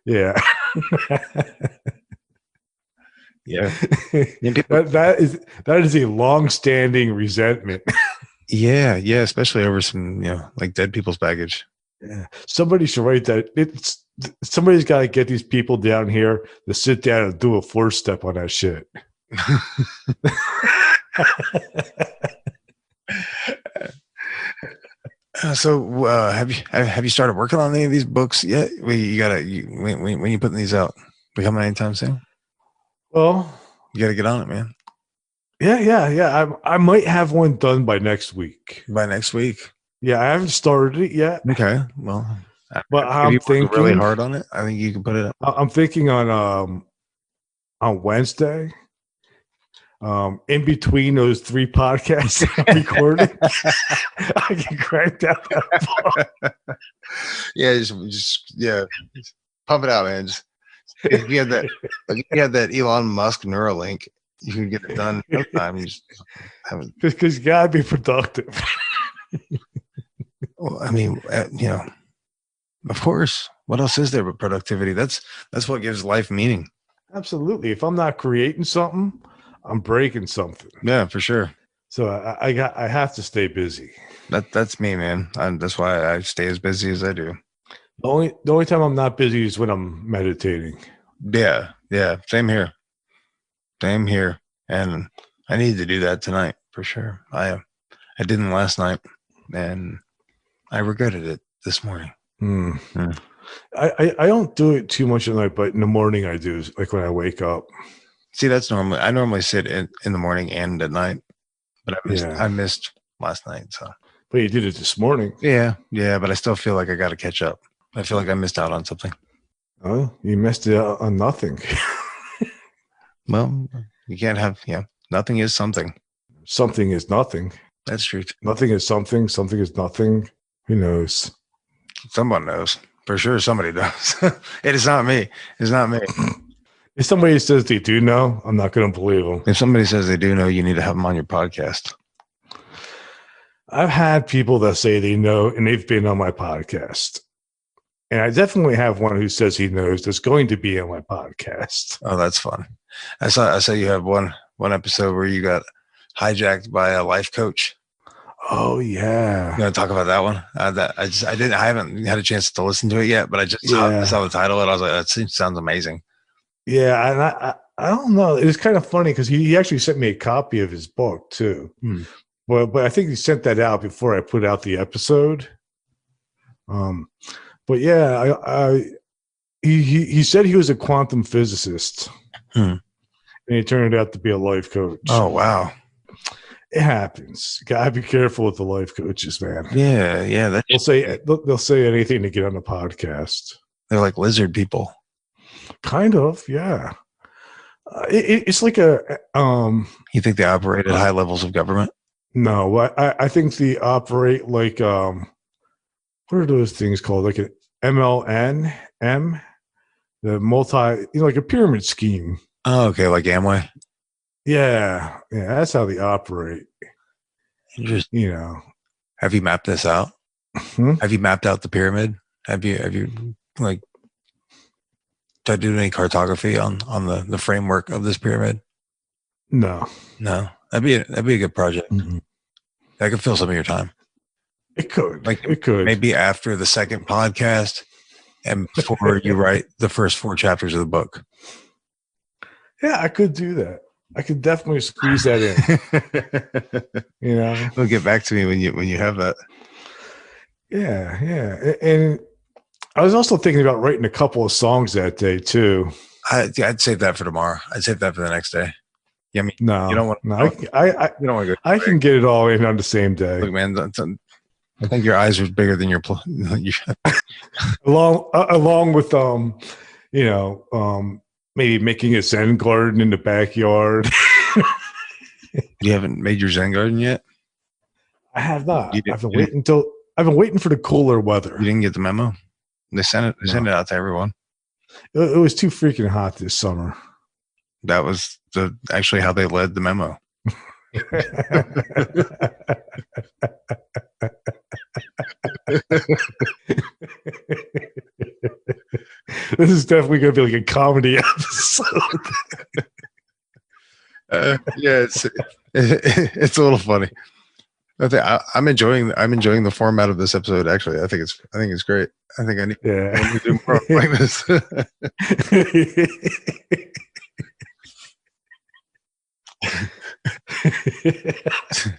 Yeah. Yeah. That is a long-standing resentment. Yeah, especially over some, like dead people's baggage. Yeah. Somebody should write that. Somebody's got to get these people down here to sit down and do a 4-step on that shit. So have you started working on any of these books yet? When you putting these out? They coming anytime soon? Well, you got to get on it, man. Yeah. I might have one done by next week. By next week? Yeah, I haven't started it yet. Okay, well, but I'm thinking really hard on it. I think you can put it up. I'm thinking on Wednesday. In between those 3 podcasts I'm recording, I can crank down that book. Yeah, just pump it out, man. If you had that Elon Musk Neuralink, you can get it done in no time. Because you gotta be productive. Well, I mean, of course. What else is there but productivity? That's what gives life meaning. Absolutely. If I'm not creating something, I'm breaking something. Yeah, for sure. So I have to stay busy. That's me, man. That's why I stay as busy as I do. The only time I'm not busy is when I'm meditating. Yeah. Same here. And I need to do that tonight for sure. I didn't last night, and I regretted it this morning. I don't do it too much at night, but in the morning I do, like when I wake up. See, that's I normally sit in the morning and at night. But I missed last night. So, but you did it this morning. Yeah. But I still feel like I got to catch up. I feel like I missed out on something. Oh, you missed out on nothing. Well, you can't have. Nothing is something. Something is nothing. That's true. Nothing is something. Something is nothing. Who knows? Someone knows for sure. Somebody does. It is not me. It's not me. If somebody says they do know, I'm not going to believe them. If somebody says they do know, you need to have them on your podcast. I've had people that say they know, and they've been on my podcast. And I definitely have one who says he knows that's going to be on my podcast. Oh, that's fun. I saw you have one episode where you got hijacked by a life coach. Oh yeah. You want to talk about that one? I haven't had a chance to listen to it yet, but I saw the title and I was like, that sounds amazing. Yeah, and I don't know. It was kind of funny because he actually sent me a copy of his book too. But I think he sent that out before I put out the episode. But yeah, he said he was a quantum physicist, and he turned out to be a life coach. Oh wow. It happens. Gotta be careful with the life coaches, man. Yeah. They'll say anything to get on the podcast. They're like lizard people. Kind of, yeah. It's like a. You think they operate at high levels of government? No, I think they operate like what are those things called? Like an MLM, the like a pyramid scheme. Oh, okay, like Amway. Yeah, that's how they operate. Interesting. Have you mapped this out? Have you mapped out the pyramid? Have you like tried to do any cartography on the framework of this pyramid? No. That'd be a good project. Mm-hmm. That could fill some of your time. It could. It could. Maybe after the second podcast and before you write the first 4 chapters of the book. Yeah, I could do that. I could definitely squeeze that in. It'll get back to me when you have that. Yeah. And I was also thinking about writing a couple of songs that day too. I'd save that for tomorrow. I'd save that for the next day. Yeah, no, you don't want. No, I you don't want to go. I can get it all in on the same day. Look, man, I think your eyes are bigger than your. along with maybe making a Zen garden in the backyard. You haven't made your Zen garden yet? I have not. I've been waiting for the cooler weather. You didn't get the memo? They sent it. They sent it out to everyone. It was too freaking hot this summer. That was actually how they led the memo. This is definitely going to be like a comedy episode. Yeah, it's a little funny. I'm enjoying the format of this episode. Actually, I think it's great. I think I need to do more like this.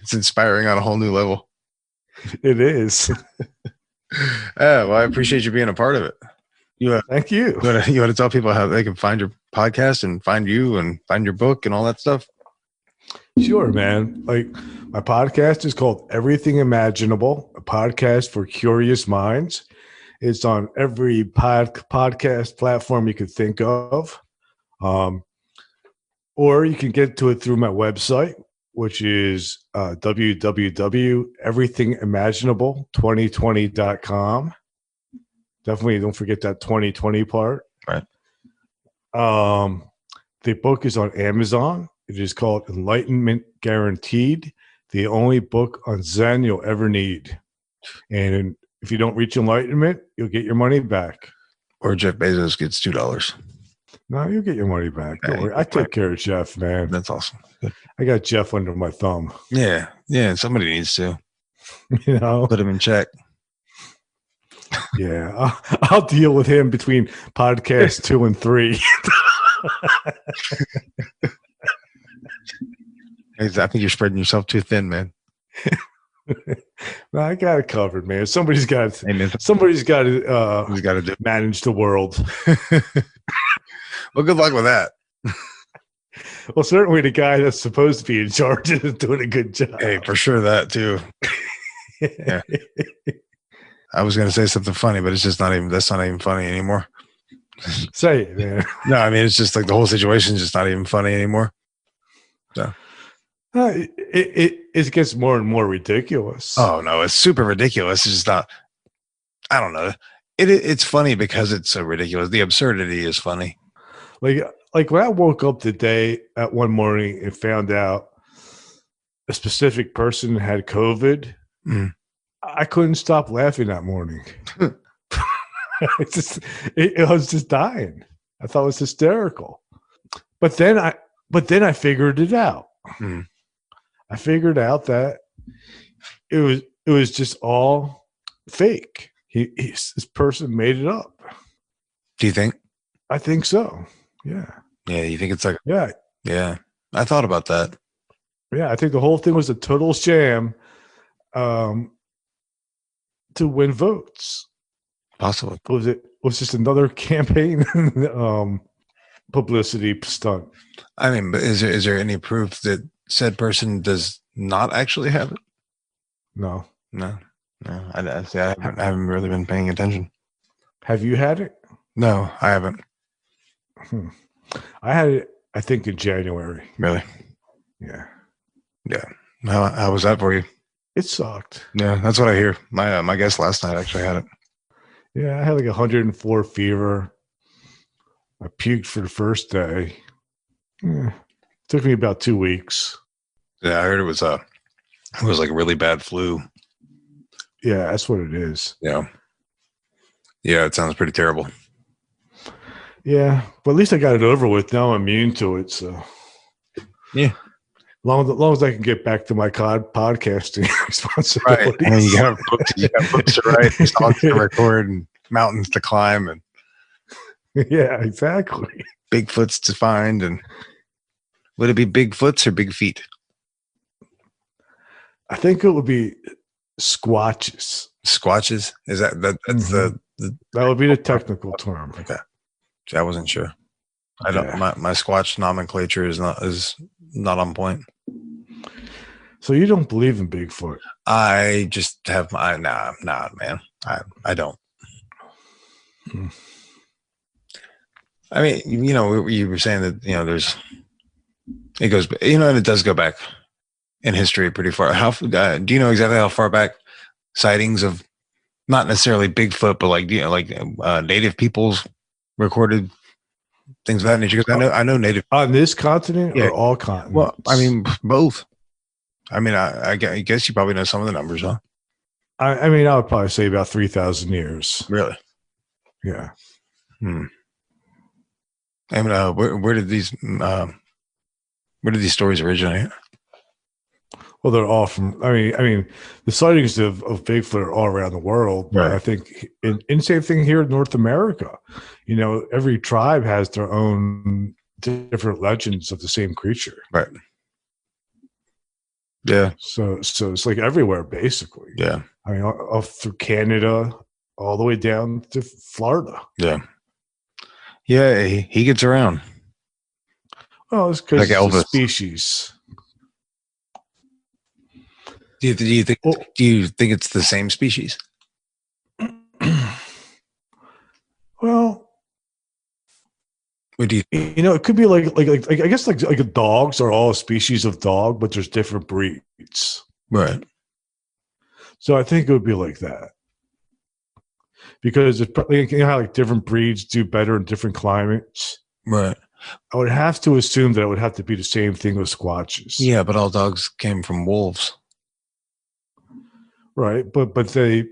It's inspiring on a whole new level. It is. Well, I appreciate you being a part of it. Thank you. You want to tell people how they can find your podcast and find you and find your book and all that stuff? Sure, man. Like, my podcast is called Everything Imaginable, a podcast for curious minds. It's on every podcast platform you could think of. Or you can get to it through my website, which is www.everythingimaginable2020.com. Definitely don't forget that 2020 part. Right. The book is on Amazon. It is called Enlightenment Guaranteed, the only book on Zen you'll ever need. And if you don't reach enlightenment, you'll get your money back. Or Jeff Bezos gets $2. No, you'll get your money back. Don't worry. I took care of Jeff, man. That's awesome. Good. I got Jeff under my thumb. Yeah. Somebody needs to. Put him in check. Yeah, I'll deal with him between podcast 2 and 3. I think you're spreading yourself too thin, man. No, I got it covered, man. Somebody's got to manage the world. Well, good luck with that. Well, certainly the guy that's supposed to be in charge is doing a good job. Hey, for sure that too. Yeah. I was going to say something funny, but it's just that's not even funny anymore. Say it, man. No, I mean, it's just like the whole situation is just not even funny anymore. So. It gets more and more ridiculous. Oh no, it's super ridiculous. It's just not. I don't know. It's funny because it's so ridiculous. The absurdity is funny. Like when I woke up today at one morning and found out a specific person had COVID, I couldn't stop laughing that morning. I was just dying. I thought it was hysterical. But then I figured it out. I figured out that it was just all fake. This person made it up. Do you think? I think so. Yeah. Yeah, you think it's like yeah. I thought about that. Yeah, I think the whole thing was a total sham to win votes. Possibly. It was just another campaign publicity stunt. I mean, but is there any proof that said person does not actually have it? No. I haven't really been paying attention. Have you had it? No, I haven't. I had it, I think, in January. Really? Yeah. How was that for you? It sucked. Yeah, that's what I hear. My guest last night actually had it. Yeah, I had like 104 fever. I puked for the first day. Took me about 2 weeks. Yeah, I heard it was like a really bad flu. Yeah, that's what it is. Yeah, it sounds pretty terrible. Yeah, but at least I got it over with. Now I'm immune to it. So yeah, long as I can get back to my podcasting responsibilities. Right, and you got books to write, songs to record, and mountains to climb, and yeah, exactly. Bigfoots to find, and would it be Bigfoots or big feet? I think it would be squatches. Squatches? Is that's the that would be the technical term. Okay, I wasn't sure. I don't. My Squatch nomenclature is not on point. So you don't believe in Bigfoot? I just have my nah, man. I don't. I mean, you were saying that it goes, and it does go back in history pretty far. How do you know exactly how far back sightings of not necessarily Bigfoot, but like native peoples recorded things of that nature? Because I know native on this continent or all continents. Well, I mean both. I mean, I guess you probably know some of the numbers, huh? I mean, I would probably say about 3,000 years. Really? Yeah. I mean, where did these stories originate? Well, they're all from. I mean, the sightings of Bigfoot are all around the world. Right. I think in same thing here in North America. Every tribe has their own different legends of the same creature. Right. Yeah. So it's like everywhere, basically. Yeah. I mean, all through Canada, all the way down to Florida. Yeah. Yeah, he gets around. Well, it's because it's a species. Do you think it's the same species? Well, what do you? It could be like I guess like dogs are all a species of dog, but there's different breeds. Right. So I think it would be like that. Because it's probably, how like different breeds do better in different climates. Right. I would have to assume that it would have to be the same thing with squatches. Yeah, but all dogs came from wolves. Right, but they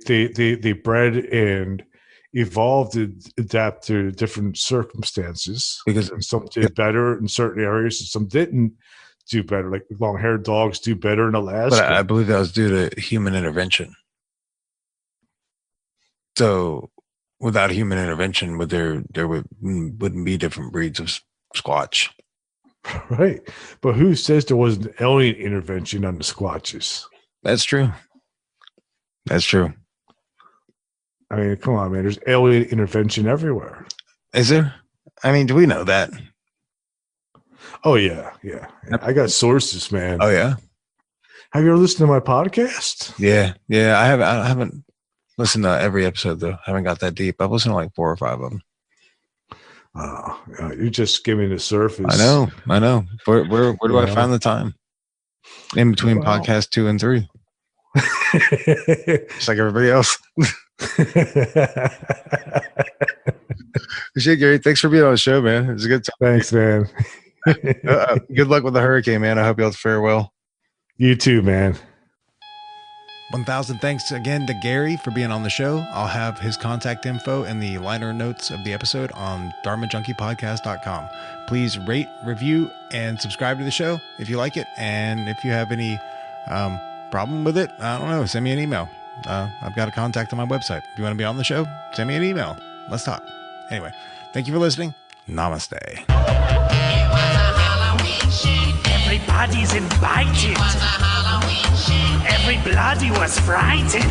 bred and evolved to adapt to different circumstances. Because some did better in certain areas, and some didn't do better. Like long-haired dogs do better in Alaska. But I believe that was due to human intervention. So, without human intervention, there wouldn't be different breeds of Squatch. Right, but who says there wasn't alien intervention on the Squatches? That's true. That's true. I mean, come on, man. There's alien intervention everywhere. Is there? I mean, do we know that? Oh yeah. I got sources, man. Oh yeah. Have you ever listened to my podcast? Yeah. I haven't listened to every episode though. I haven't got that deep. I've listened to like 4 or 5 of them. You're just skimming the surface. I know. Where do I find the time? In between podcast 2 and 3. Just like everybody else. Shit, Gary. Thanks for being on the show, man. It was a good time. Thanks, man. Good luck with the hurricane, man. I hope you'll fare well. You too, man. 1,000 thanks again to Gary for being on the show. I'll have his contact info in the liner notes of the episode on dharmajunkiepodcast.com. Please rate, review, and subscribe to the show if you like it. And if you have any problem with it, I don't know, send me an email. I've got a contact on my website. If you want to be on the show, send me an email. Let's talk. Anyway, thank you for listening. Namaste. Everybody's invited. Everybody was frightened.